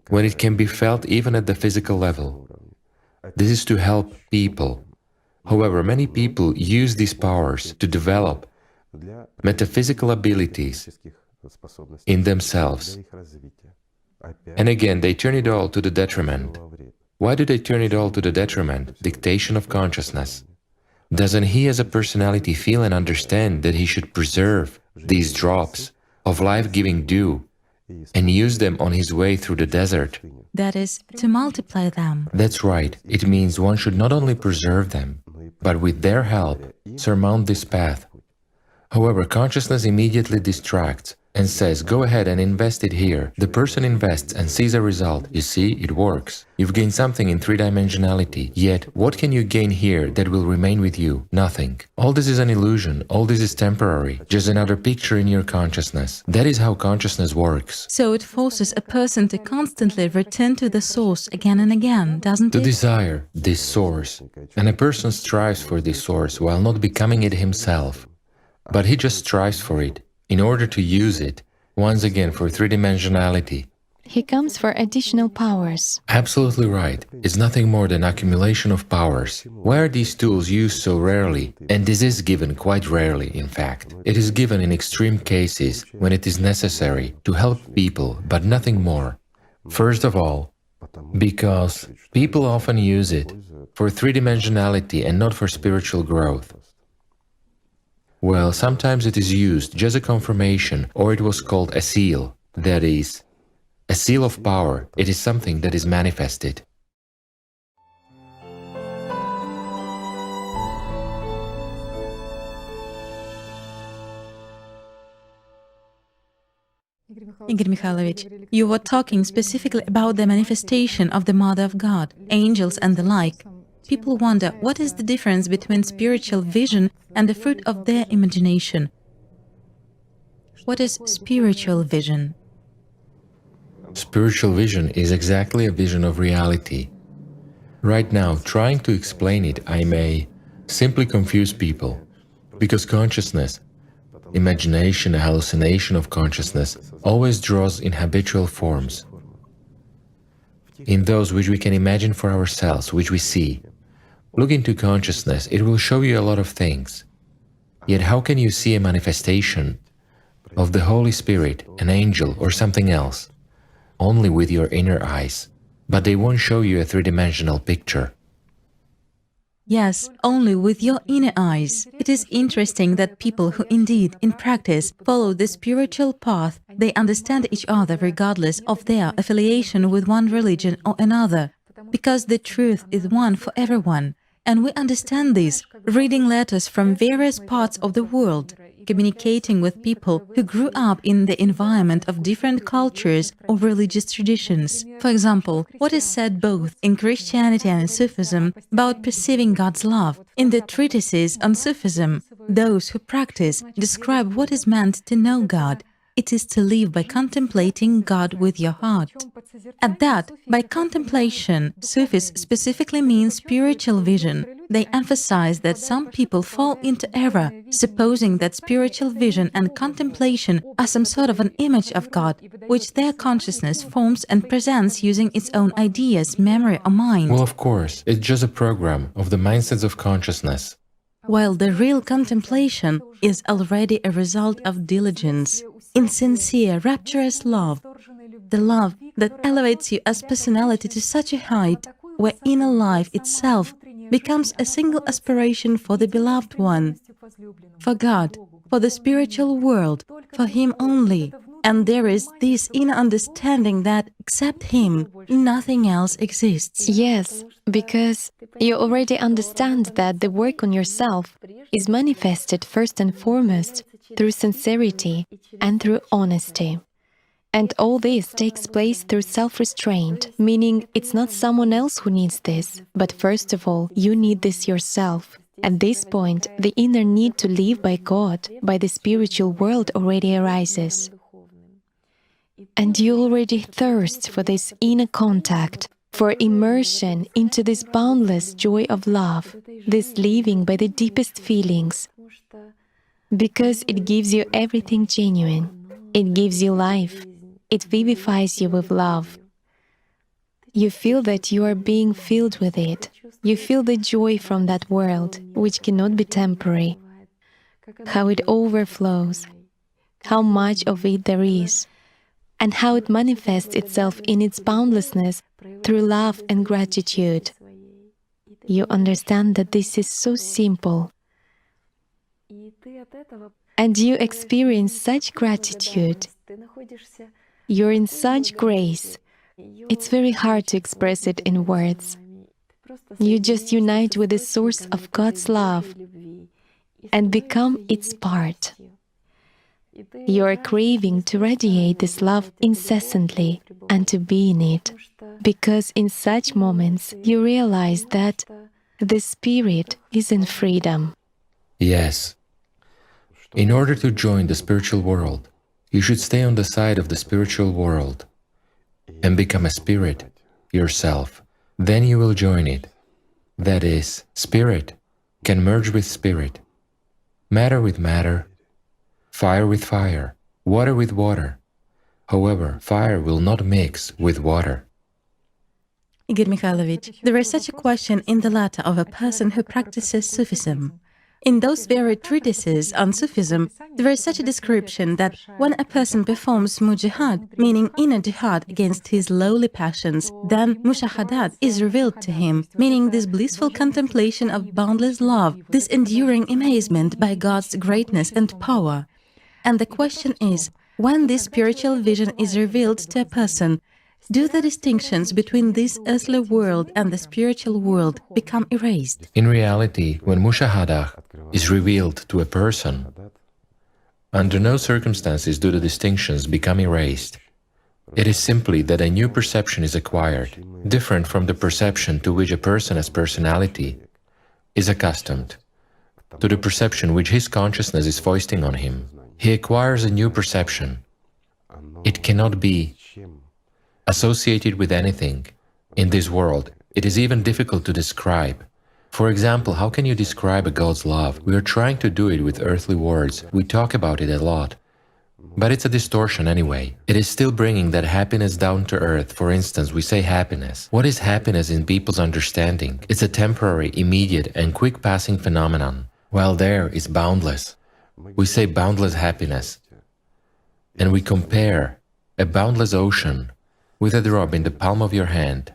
when it can be felt even at the physical level. This is to help people. However, many people use these powers to develop metaphysical abilities in themselves. And again, they turn it all to the detriment. Why do they turn it all to the detriment? Dictation of consciousness. Doesn't he as a personality feel and understand that he should preserve these drops of life-giving dew and use them on his way through the desert? That is, to multiply them. That's right. It means one should not only preserve them, but with their help surmount this path. However, consciousness immediately distracts and says, go ahead and invest it here. The person invests and sees a result. You see, it works. You've gained something in three-dimensionality. Yet, what can you gain here that will remain with you? Nothing. All this is an illusion. All this is temporary. Just another picture in your consciousness. That is how consciousness works. So it forces a person to constantly return to the source again and again, doesn't To it? desire this source. And a person strives for this source while not becoming it himself. But he just strives for it, in order to use it, once again for three-dimensionality. He comes for additional powers. Absolutely right. It's nothing more than accumulation of powers. Why are these tools used so rarely? And this is given quite rarely, in fact. It is given in extreme cases, when it is necessary, to help people, but nothing more. First of all, because people often use it for three-dimensionality and not for spiritual growth. Well, sometimes it is used just a confirmation, or it was called a seal. That is, a seal of power. It is something that is manifested. Igor Mikhailovich, you were talking specifically about the manifestation of the Mother of God, angels and the like. People wonder, what is the difference between spiritual vision and the fruit of their imagination? What is spiritual vision? Spiritual vision is exactly a vision of reality. Right now, trying to explain it, I may simply confuse people, because consciousness, imagination, a hallucination of consciousness, always draws in habitual forms, in those which we can imagine for ourselves, which we see. Look into consciousness, it will show you a lot of things. Yet how can you see a manifestation of the Holy Spirit, an angel, or something else? Only with your inner eyes, but they won't show you a three-dimensional picture. Yes, only with your inner eyes. It is interesting that people who indeed, in practice, follow the spiritual path, they understand each other regardless of their affiliation with one religion or another, because the truth is one for everyone. And we understand this, reading letters from various parts of the world, communicating with people who grew up in the environment of different cultures or religious traditions. For example, what is said both in Christianity and Sufism about perceiving God's love. In the treatises on Sufism, those who practice describe what is meant to know God. It is to live by contemplating God with your heart. At that, by contemplation, Sufis specifically mean spiritual vision. They emphasize that some people fall into error, supposing that spiritual vision and contemplation are some sort of an image of God, which their consciousness forms and presents using its own ideas, memory or mind. Well, of course, it's just a program of the mindsets of consciousness. While the real contemplation is already a result of diligence, in sincere, rapturous love, the love that elevates you as personality to such a height where inner life itself becomes a single aspiration for the beloved one, for God, for the spiritual world, for Him only. And there is this inner understanding that, except Him, nothing else exists. Yes, because you already understand that the work on yourself is manifested first and foremost through sincerity and through honesty. And all this takes place through self-restraint, meaning it's not someone else who needs this, but first of all, you need this yourself. At this point, the inner need to live by God, by the spiritual world already arises. And you already thirst for this inner contact, for immersion into this boundless joy of love, this living by the deepest feelings, because it gives you everything genuine. It gives you life. It vivifies you with love. You feel that you are being filled with it. You feel the joy from that world, which cannot be temporary. How it overflows, how much of it there is, and how it manifests itself in its boundlessness through love and gratitude. You understand that this is so simple. And you experience such gratitude. You're in such grace. It's very hard to express it in words. You just unite with the source of God's love. and become its part. You are craving to radiate this love incessantly and to be in it, because in such moments you realize that the spirit is in freedom. Yes. In order to join the spiritual world, you should stay on the side of the spiritual world and become a spirit yourself. Then you will join it. That is, spirit can merge with spirit, matter with matter, fire with fire, water with water. However, fire will not mix with water. Igor Mikhailovich, there is such a question in the letter of a person who practices Sufism. In those very treatises on Sufism, there is such a description that when a person performs mujahad, meaning inner jihad against his lowly passions, then mushahadat is revealed to him, meaning this blissful contemplation of boundless love, this enduring amazement by God's greatness and power. And the question is, when this spiritual vision is revealed to a person, do the distinctions between this earthly world and the spiritual world become erased? In reality, when mushahadah is revealed to a person, under no circumstances do the distinctions become erased. It is simply that a new perception is acquired, different from the perception to which a person as personality is accustomed, to the perception which his consciousness is foisting on him. He acquires a new perception. It cannot be associated with anything in this world. It is even difficult to describe. For example, how can you describe a God's love? We are trying to do it with earthly words. We talk about it a lot. But it's a distortion anyway. It is still bringing that happiness down to earth. For instance, we say happiness. What is happiness in people's understanding? It's a temporary, immediate, and quick passing phenomenon, while there is boundless. We say boundless happiness. And we compare a boundless ocean with a drop in the palm of your hand.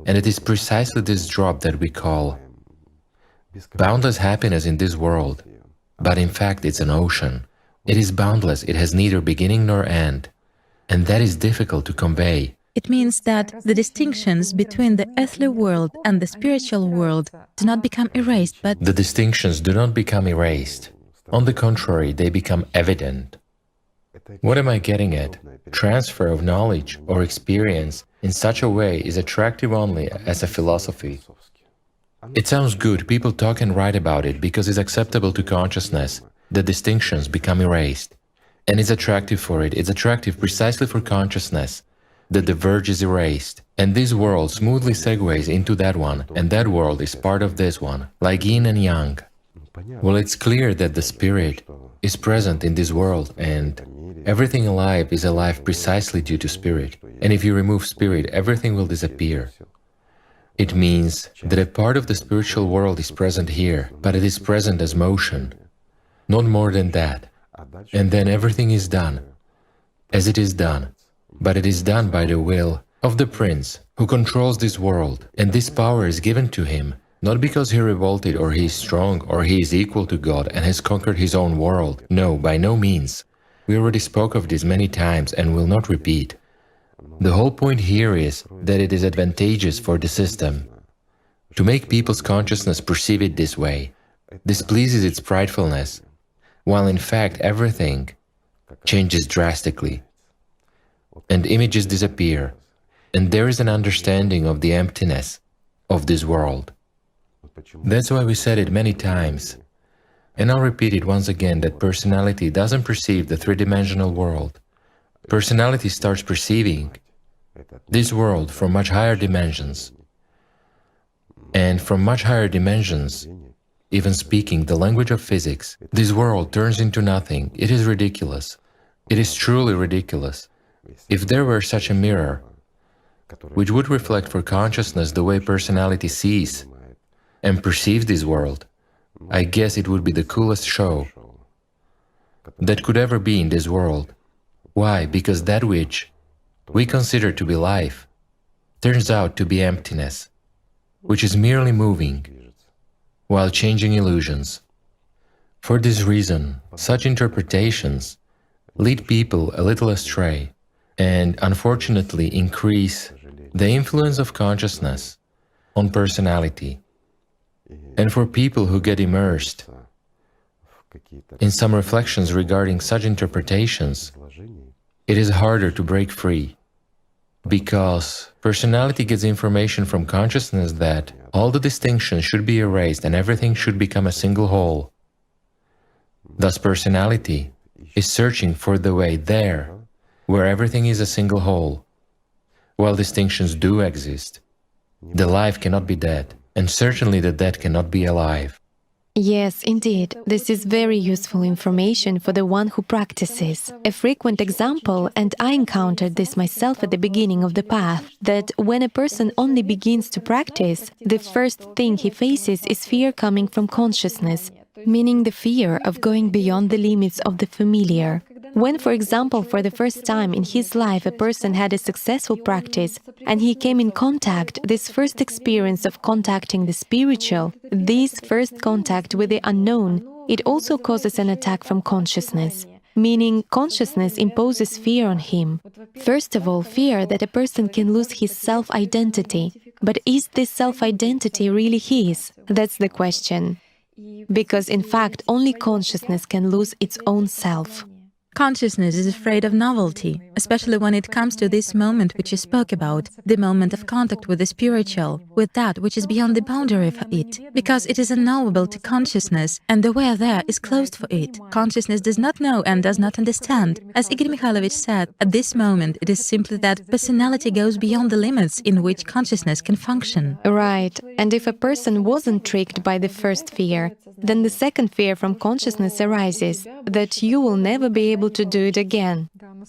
And it is precisely this drop that we call boundless happiness in this world. But in fact, it's an ocean. It is boundless, it has neither beginning nor end. And that is difficult to convey. It means that the distinctions between the earthly world and the spiritual world do not become erased, but... The distinctions do not become erased. On the contrary, they become evident. What am I getting at? Transfer of knowledge or experience in such a way is attractive only as a philosophy. It sounds good, people talk and write about it because it's acceptable to consciousness. The distinctions become erased. And it's attractive for it, it's attractive precisely for consciousness. That the verge is erased. And this world smoothly segues into that one, and that world is part of this one, like yin and yang. Well, it's clear that the spirit is present in this world, and everything alive is alive precisely due to spirit. And if you remove spirit, everything will disappear. It means that a part of the spiritual world is present here, but it is present as motion, not more than that. And then everything is done, as it is done, but it is done by the will of the prince who controls this world, and this power is given to him, not because he revolted or he is strong or he is equal to God and has conquered his own world. No, by no means. We already spoke of this many times and will not repeat. The whole point here is that it is advantageous for the system to make people's consciousness perceive it this way. This pleases its pridefulness, while in fact everything changes drastically, and images disappear, and there is an understanding of the emptiness of this world. That's why we said it many times, and I'll repeat it once again, that personality doesn't perceive the three-dimensional world. Personality starts perceiving this world from much higher dimensions. And from much higher dimensions, even speaking the language of physics, this world turns into nothing. It is ridiculous. It is truly ridiculous. If there were such a mirror, which would reflect for consciousness the way personality sees and perceives this world, I guess it would be the coolest show that could ever be in this world. Why? Because that which we consider to be life turns out to be emptiness, which is merely moving while changing illusions. For this reason, such interpretations lead people a little astray and unfortunately increase the influence of consciousness on personality. And for people who get immersed In some reflections regarding such interpretations, it is harder to break free, because personality gets information from consciousness that all the distinctions should be erased and everything should become a single whole. Thus personality is searching for the way there, where everything is a single whole. While distinctions do exist, the life cannot be dead, and certainly the dead cannot be alive. Yes, indeed. This is very useful information for the one who practices. A frequent example, and I encountered this myself at the beginning of the path, that when a person only begins to practice, the first thing he faces is fear coming from consciousness, meaning the fear of going beyond the limits of the familiar. When, for example, for the first time in his life a person had a successful practice and he came in contact, this first experience of contacting the spiritual, this first contact with the unknown, it also causes an attack from consciousness, meaning consciousness imposes fear on him. First of all, fear that a person can lose his self-identity. But is this self-identity really his? That's the question. Because in fact, only consciousness can lose its own self. Consciousness is afraid of novelty, especially when it comes to this moment which you spoke about, the moment of contact with the spiritual, with that which is beyond the boundary for it, because it is unknowable to consciousness, and the way there is closed for it. Consciousness does not know and does not understand. As Igor Mikhailovich said, at this moment it is simply that personality goes beyond the limits in which consciousness can function. Right. And if a person wasn't tricked by the first fear, then the second fear from consciousness arises, that you will never be able to do it again.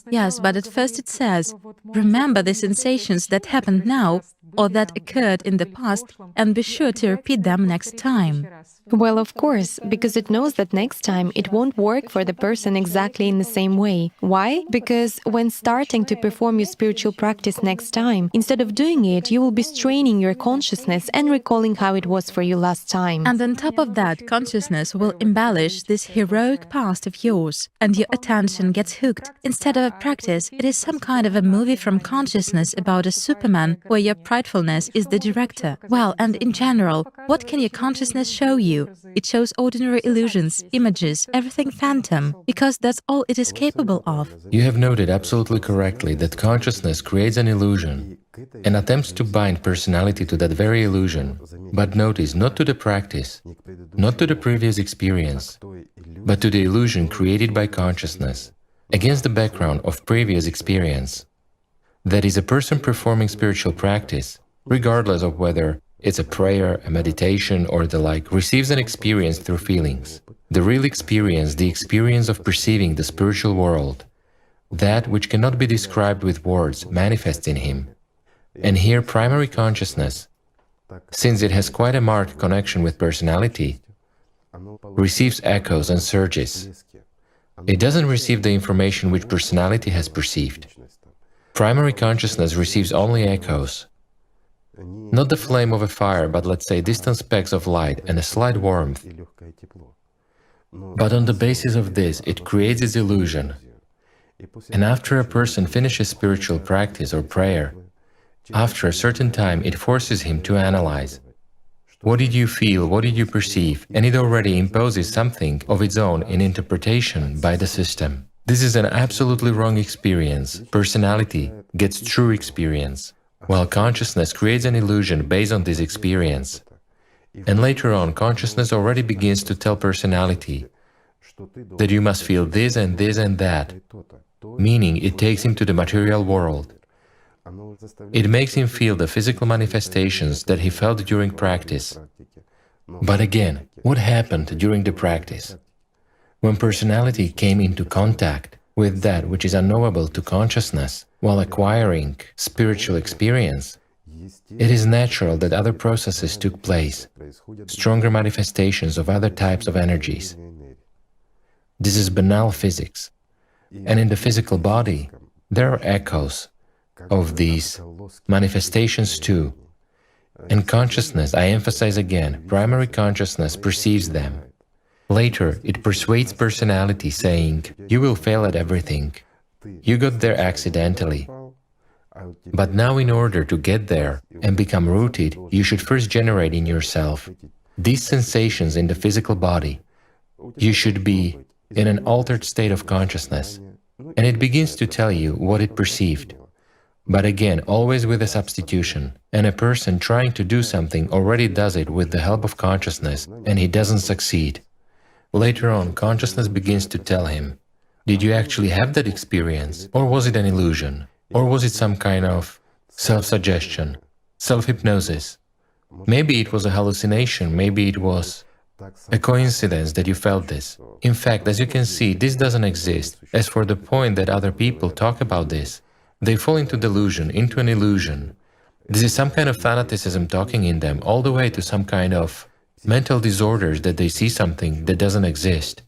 Yes, but at first it says, remember the sensations that happened now or that occurred in the past and be sure to repeat them next time. Well, of course, because it knows that next time it won't work for the person exactly in the same way. Why? Because when starting to perform your spiritual practice next time, instead of doing it, you will be straining your consciousness and recalling how it was for you last time. And on top of that, consciousness will embellish this heroic past of yours, and your attention gets hooked. Instead of a practice, it is some kind of a movie from consciousness about a Superman where your pridefulness is the director. Well, and in general, what can your consciousness show you? It shows ordinary illusions, images, everything phantom, because that's all it is capable of. You have noted absolutely correctly that consciousness creates an illusion and attempts to bind personality to that very illusion, but notice, not to the practice, not to the previous experience, but to the illusion created by consciousness, against the background of previous experience. That is, a person performing spiritual practice, regardless of whether it's a prayer, a meditation, or the like, receives an experience through feelings. The real experience, the experience of perceiving the spiritual world, that which cannot be described with words, manifests in him. And here primary consciousness, since it has quite a marked connection with personality, receives echoes and surges. It doesn't receive the information which personality has perceived. Primary consciousness receives only echoes. Not the flame of a fire, but let's say distant specks of light and a slight warmth. But on the basis of this, it creates its illusion. And after a person finishes spiritual practice or prayer, after a certain time it forces him to analyze. What did you feel, what did you perceive? And it already imposes something of its own in interpretation by the system. This is an absolutely wrong experience. Personality gets true experience, while consciousness creates an illusion based on this experience. And later on, consciousness already begins to tell personality that you must feel this and this and that, meaning it takes him to the material world. It makes him feel the physical manifestations that he felt during practice. But again, what happened during the practice? When personality came into contact with that which is unknowable to consciousness while acquiring spiritual experience, it is natural that other processes took place, stronger manifestations of other types of energies. This is banal physics. And in the physical body, there are echoes of these manifestations too. And consciousness, I emphasize again, primary consciousness perceives them. Later, it persuades personality, saying, you will fail at everything. You got there accidentally. But now in order to get there and become rooted, you should first generate in yourself these sensations in the physical body, You should be in an altered state of consciousness, and it begins to tell you what it perceived. But again, always with a substitution. And a person trying to do something already does it with the help of consciousness, and he doesn't succeed. Later on, consciousness begins to tell him, did you actually have that experience? Or was it an illusion? Or was it some kind of self-suggestion, self-hypnosis? Maybe it was a hallucination, maybe it was a coincidence that you felt this. In fact, as you can see, this doesn't exist. As for the point that other people talk about this, they fall into delusion, into an illusion. This is some kind of fanaticism talking in them, all the way to some kind of mental disorders that they see something that doesn't exist.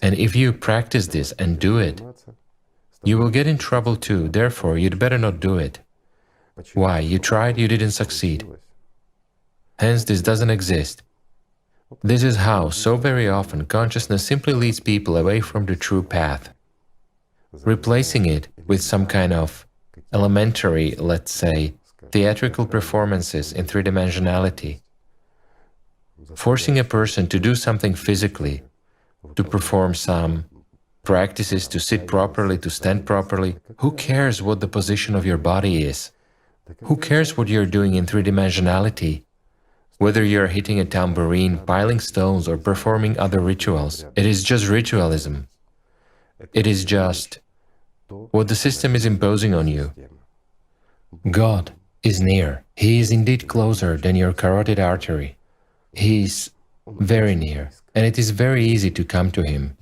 And if you practice this and do it, you will get in trouble too, therefore you'd better not do it. Why? You tried, you didn't succeed. Hence, this doesn't exist. This is how, so very often, consciousness simply leads people away from the true path, replacing it with some kind of elementary, let's say, theatrical performances in three-dimensionality, forcing a person to do something physically, to perform some practices, to sit properly, to stand properly. Who cares what the position of your body is? Who cares what you're doing in three-dimensionality? Whether you're hitting a tambourine, piling stones, or performing other rituals, it is just ritualism. It is just what the system is imposing on you. God is near. He is indeed closer than your carotid artery. He is very near, and it is very easy to come to Him.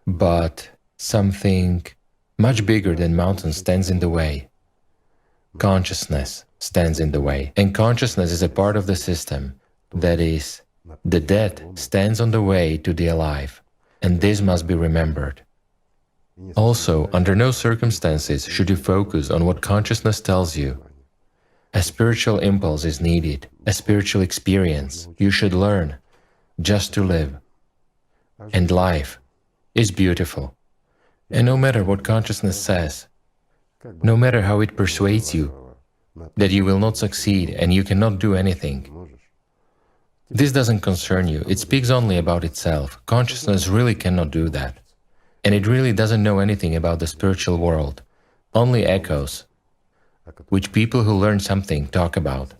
But something much bigger than mountains stands in the way. Consciousness stands in the way, and consciousness is a part of the system. That is, the dead stands on the way to the alive, and this must be remembered. Also, under no circumstances should you focus on what consciousness tells you. A spiritual impulse is needed, a spiritual experience. You should learn just to live. And life is beautiful. And no matter what consciousness says, no matter how it persuades you that you will not succeed and you cannot do anything, this doesn't concern you. It speaks only about itself. Consciousness really cannot do that. And it really doesn't know anything about the spiritual world, only echoes, which people who learn something talk about.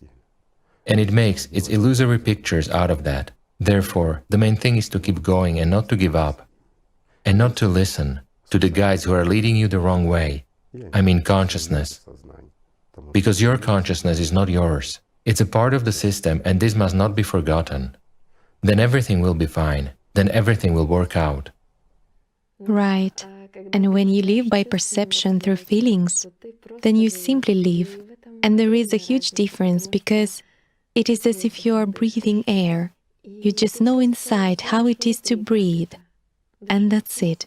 And it makes its illusory pictures out of that. Therefore, the main thing is to keep going and not to give up, and not to listen to the guides who are leading you the wrong way. I mean consciousness. Because your consciousness is not yours. It's a part of the system, and this must not be forgotten. Then everything will be fine. Then everything will work out. Right. And when you live by perception through feelings, then you simply live. And there is a huge difference because it is as if you are breathing air. You just know inside how it is to breathe. And that's it.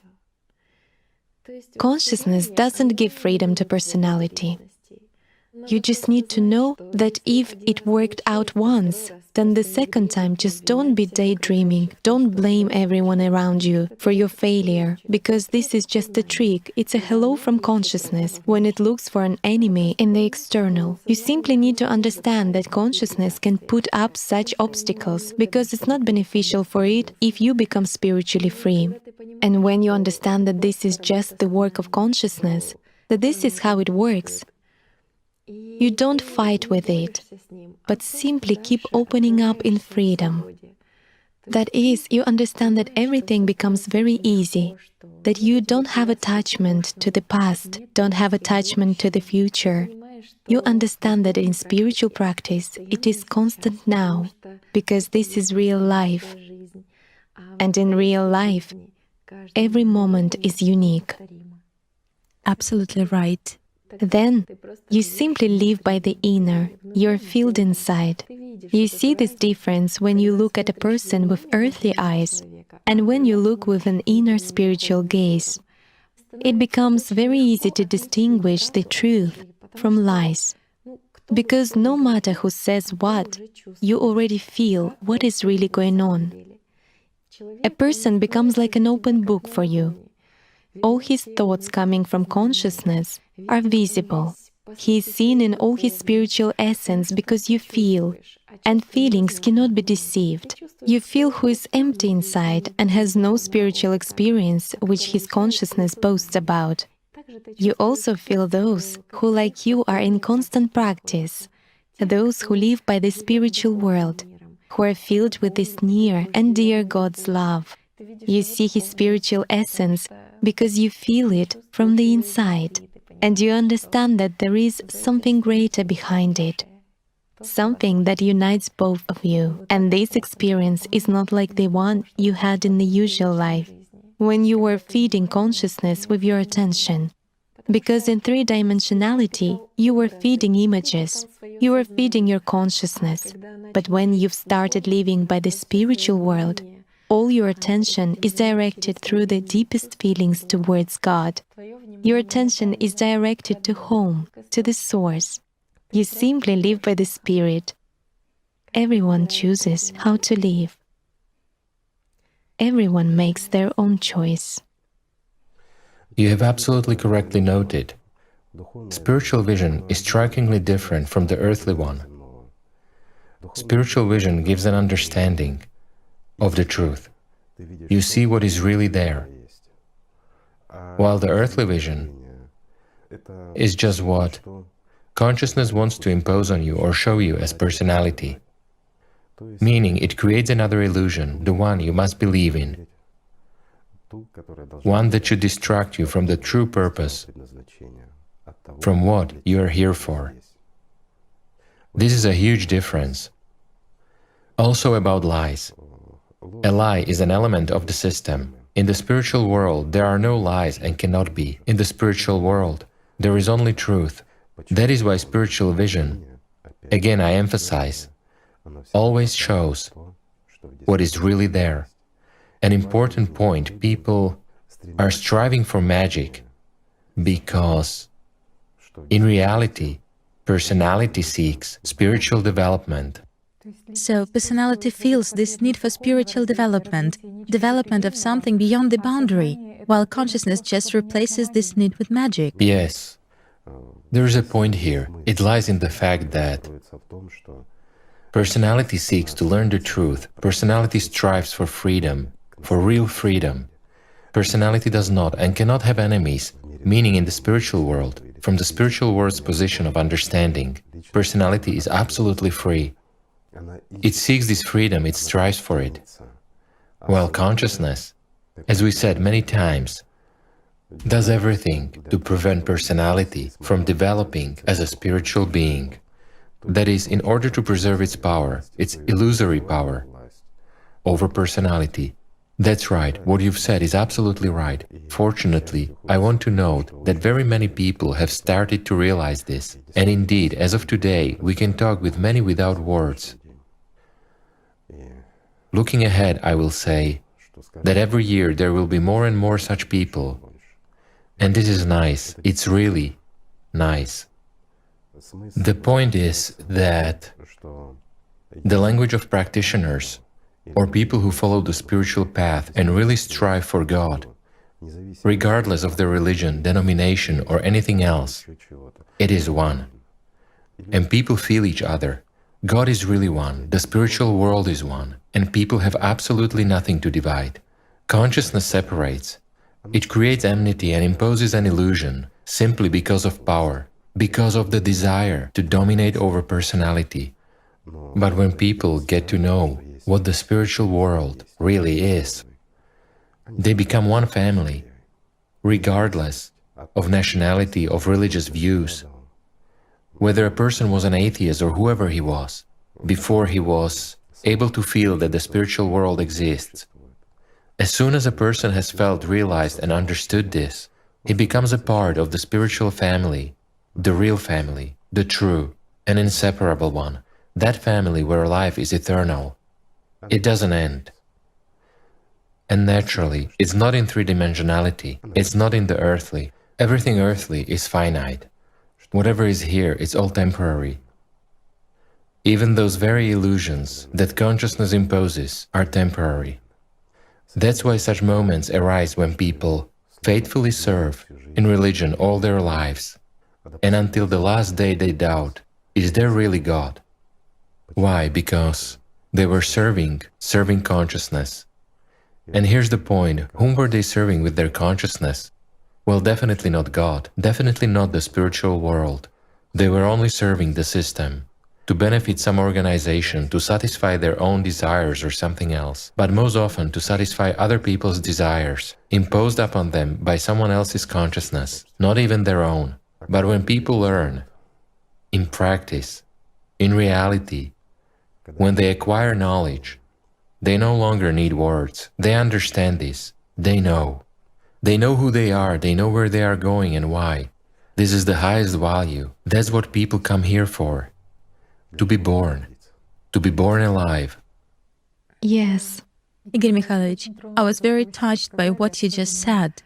Consciousness doesn't give freedom to personality. You just need to know that if it worked out once, then the second time just don't be daydreaming, don't blame everyone around you for your failure, because this is just a trick, it's a hello from consciousness when it looks for an enemy in the external. You simply need to understand that consciousness can put up such obstacles because it's not beneficial for it if you become spiritually free. And when you understand that this is just the work of consciousness, that this is how it works, you don't fight with it, but simply keep opening up in freedom. That is, you understand that everything becomes very easy, that you don't have attachment to the past, don't have attachment to the future. You understand that in spiritual practice, it is constant now, because this is real life. And in real life, every moment is unique. Absolutely right. Then, you simply live by the inner, you're filled inside. You see this difference when you look at a person with earthly eyes and when you look with an inner spiritual gaze. It becomes very easy to distinguish the truth from lies. Because no matter who says what, you already feel what is really going on. A person becomes like an open book for you. All his thoughts coming from consciousness are visible. He is seen in all his spiritual essence because you feel, and feelings cannot be deceived. You feel who is empty inside and has no spiritual experience which his consciousness boasts about. You also feel those who, like you, are in constant practice, those who live by the spiritual world, who are filled with this near and dear God's love. You see his spiritual essence because you feel it from the inside, and you understand that there is something greater behind it, something that unites both of you. And this experience is not like the one you had in the usual life, when you were feeding consciousness with your attention. Because in three-dimensionality, you were feeding images, you were feeding your consciousness. But when you've started living by the spiritual world, all your attention is directed through the deepest feelings towards God. Your attention is directed to home, to the source. You simply live by the Spirit. Everyone chooses how to live. Everyone makes their own choice. You have absolutely correctly noted. Spiritual vision is strikingly different from the earthly one. Spiritual vision gives an understanding of the truth. You see what is really there, while the earthly vision is just what consciousness wants to impose on you or show you as personality, meaning it creates another illusion, the one you must believe in, one that should distract you from the true purpose, from what you are here for. This is a huge difference. Also about lies. A lie is an element of the system. In the spiritual world, there are no lies and cannot be. In the spiritual world, there is only truth. That is why spiritual vision, again I emphasize, always shows what is really there. An important point, people are striving for magic because, in reality, personality seeks spiritual development. So personality feels this need for spiritual development, development of something beyond the boundary, while consciousness just replaces this need with magic. Yes. There is a point here. It lies in the fact that personality seeks to learn the truth. Personality strives for freedom, for real freedom. Personality does not and cannot have enemies, meaning in the spiritual world, from the spiritual world's position of understanding, personality is absolutely free. It seeks this freedom, it strives for it. While consciousness, as we said many times, does everything to prevent personality from developing as a spiritual being. That is, in order to preserve its power, its illusory power, over personality. That's right, what you've said is absolutely right. Fortunately, I want to note that very many people have started to realize this. And indeed, as of today, we can talk with many without words. Looking ahead, I will say that every year there will be more and more such people. And this is nice, it's really nice. The point is that the language of practitioners, or people who follow the spiritual path and really strive for God, regardless of their religion, denomination, or anything else, it is one. And people feel each other. God is really one, the spiritual world is one, and people have absolutely nothing to divide. Consciousness separates. It creates enmity and imposes an illusion simply because of power, because of the desire to dominate over personality. But when people get to know what the spiritual world really is, they become one family, regardless of nationality, of religious views. Whether a person was an atheist or whoever he was, before he was able to feel that the spiritual world exists. As soon as a person has felt, realized and understood this, he becomes a part of the spiritual family, the real family, the true and inseparable one, that family where life is eternal. It doesn't end. And naturally, it's not in three-dimensionality, it's not in the earthly. Everything earthly is finite. Whatever is here, it's all temporary. Even those very illusions that consciousness imposes are temporary. That's why such moments arise when people faithfully serve in religion all their lives, And until the last day they doubt, is there really God? Why? Because they were serving consciousness. And here's the point, whom were they serving with their consciousness? Well, definitely not God, definitely not the spiritual world. They were only serving the system, to benefit some organization, to satisfy their own desires or something else, but most often to satisfy other people's desires, imposed upon them by someone else's consciousness, not even their own. But when people learn, in practice, in reality, when they acquire knowledge, they no longer need words. They understand this. They know. They know who they are, they know where they are going and why. This is the highest value. That's what people come here for. To be born alive. Yes. Igor Mikhailovich, I was very touched by what you just said,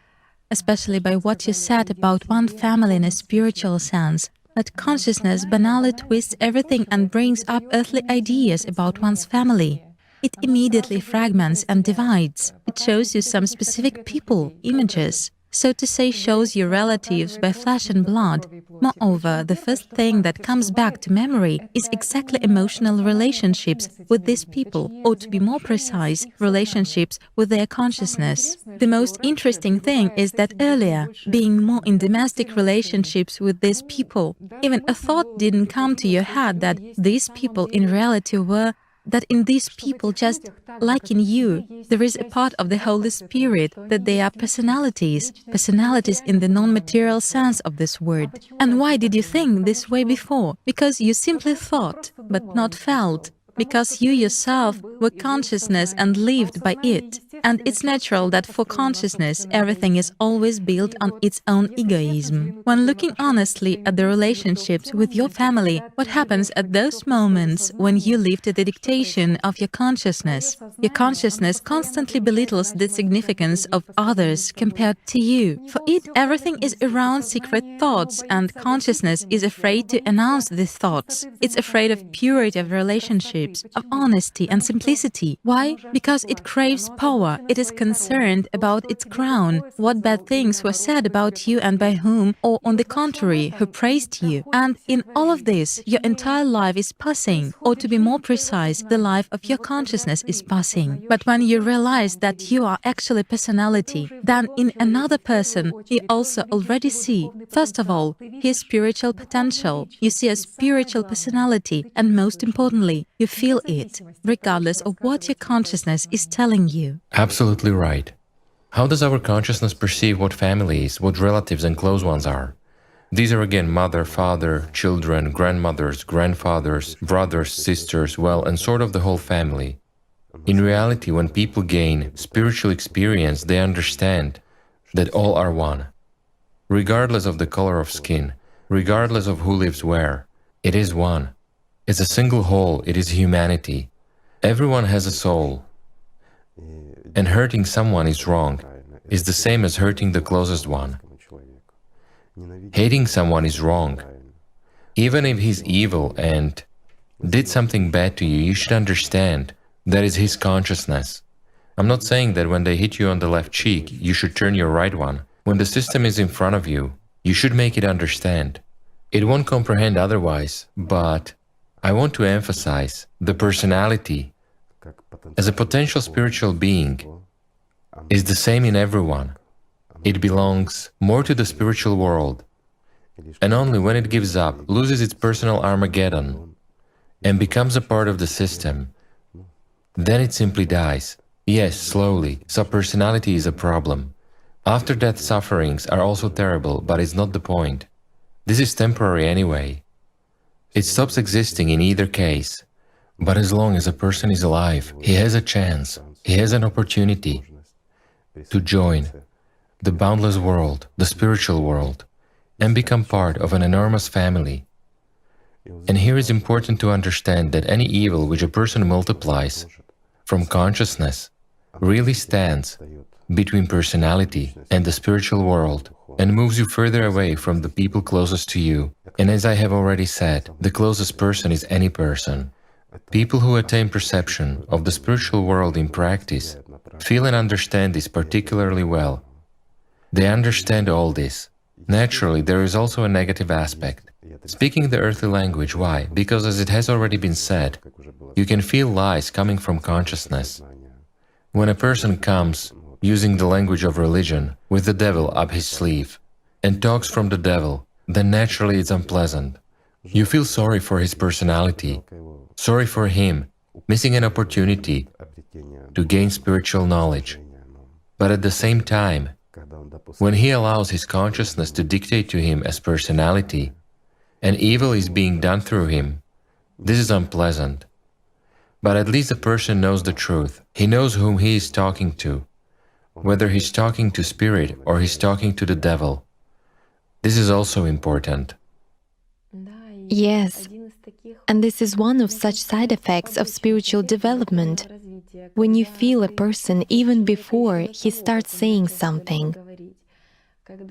especially by what you said about one family in a spiritual sense, that consciousness banally twists everything and brings up earthly ideas about one's family. It immediately fragments and divides. It shows you some specific people, images. So to say, shows you relatives by flesh and blood. Moreover, the first thing that comes back to memory is exactly emotional relationships with these people, or to be more precise, relationships with their consciousness. The most interesting thing is that earlier, being more in domestic relationships with these people, even a thought didn't come to your head that these people in reality were that in these people, just like in you, there is a part of the Holy Spirit, that they are personalities in the non-material sense of this word. And why did you think this way before? Because you simply thought, but not felt. Because you yourself were consciousness and lived by it. And it's natural that for consciousness, everything is always built on its own egoism. When looking honestly at the relationships with your family, what happens at those moments when you live to the dictation of your consciousness? Your consciousness constantly belittles the significance of others compared to you. For it, everything is around secret thoughts, and consciousness is afraid to announce these thoughts. It's afraid of purity of relationships, of honesty and simplicity. Why? Because it craves power. It is concerned about its crown. What bad things were said about you and by whom, or on the contrary, who praised you. And in all of this, your entire life is passing, or to be more precise, the life of your consciousness is passing. But when you realize that you are actually personality, then in another person, you also already see, first of all, his spiritual potential. You see a spiritual personality, and most importantly, you feel it, regardless of what your consciousness is telling you. Absolutely right. How does our consciousness perceive what family is, what relatives and close ones are? These are again mother, father, children, grandmothers, grandfathers, brothers, sisters, well, and sort of the whole family. In reality, when people gain spiritual experience, they understand that all are one. Regardless of the color of skin, regardless of who lives where, it is one. It's a single whole, it is humanity. Everyone has a soul. And hurting someone is wrong, is the same as hurting the closest one. Hating someone is wrong. Even if he's evil and did something bad to you, you should understand that is his consciousness. I'm not saying that when they hit you on the left cheek, you should turn your right one. When the system is in front of you, you should make it understand. It won't comprehend otherwise, but I want to emphasize the personality as a potential spiritual being is the same in everyone. It belongs more to the spiritual world, and only when it gives up, loses its personal Armageddon, and becomes a part of the system, then it simply dies. Yes, slowly, so personality is a problem. After-death sufferings are also terrible, but it's not the point. This is temporary anyway. It stops existing in either case. But as long as a person is alive, he has a chance, he has an opportunity to join the boundless world, the spiritual world, and become part of an enormous family. And here it's important to understand that any evil which a person multiplies from consciousness really stands between personality and the spiritual world and moves you further away from the people closest to you. And as I have already said, the closest person is any person. People who attain perception of the spiritual world in practice feel and understand this particularly well. They understand all this. Naturally, there is also a negative aspect. Speaking the earthly language, why? Because as it has already been said, you can feel lies coming from consciousness. When a person comes, using the language of religion, with the devil up his sleeve, and talks from the devil, then naturally it's unpleasant. You feel sorry for his personality, sorry for him, missing an opportunity to gain spiritual knowledge. But at the same time, when he allows his consciousness to dictate to him as personality, and evil is being done through him, this is unpleasant. But at least the person knows the truth. He knows whom he is talking to, whether he's talking to spirit or he's talking to the devil. This is also important. Yes, and this is one of such side effects of spiritual development. When you feel a person even before he starts saying something,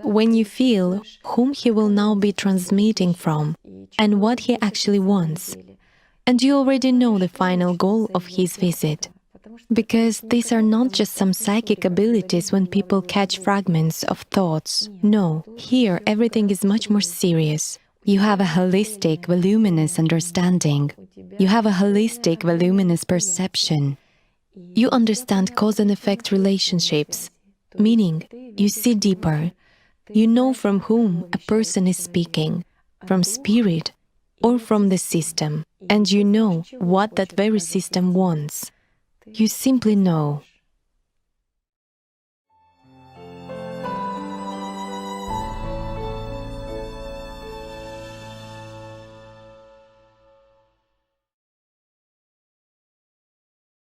when you feel whom he will now be transmitting from and what he actually wants, and you already know the final goal of his visit. Because these are not just some psychic abilities when people catch fragments of thoughts. No, here everything is much more serious. You have a holistic, voluminous understanding. You have a holistic, voluminous perception. You understand cause and effect relationships, meaning you see deeper. You know from whom a person is speaking, from spirit or from the system, and you know what that very system wants. You simply know.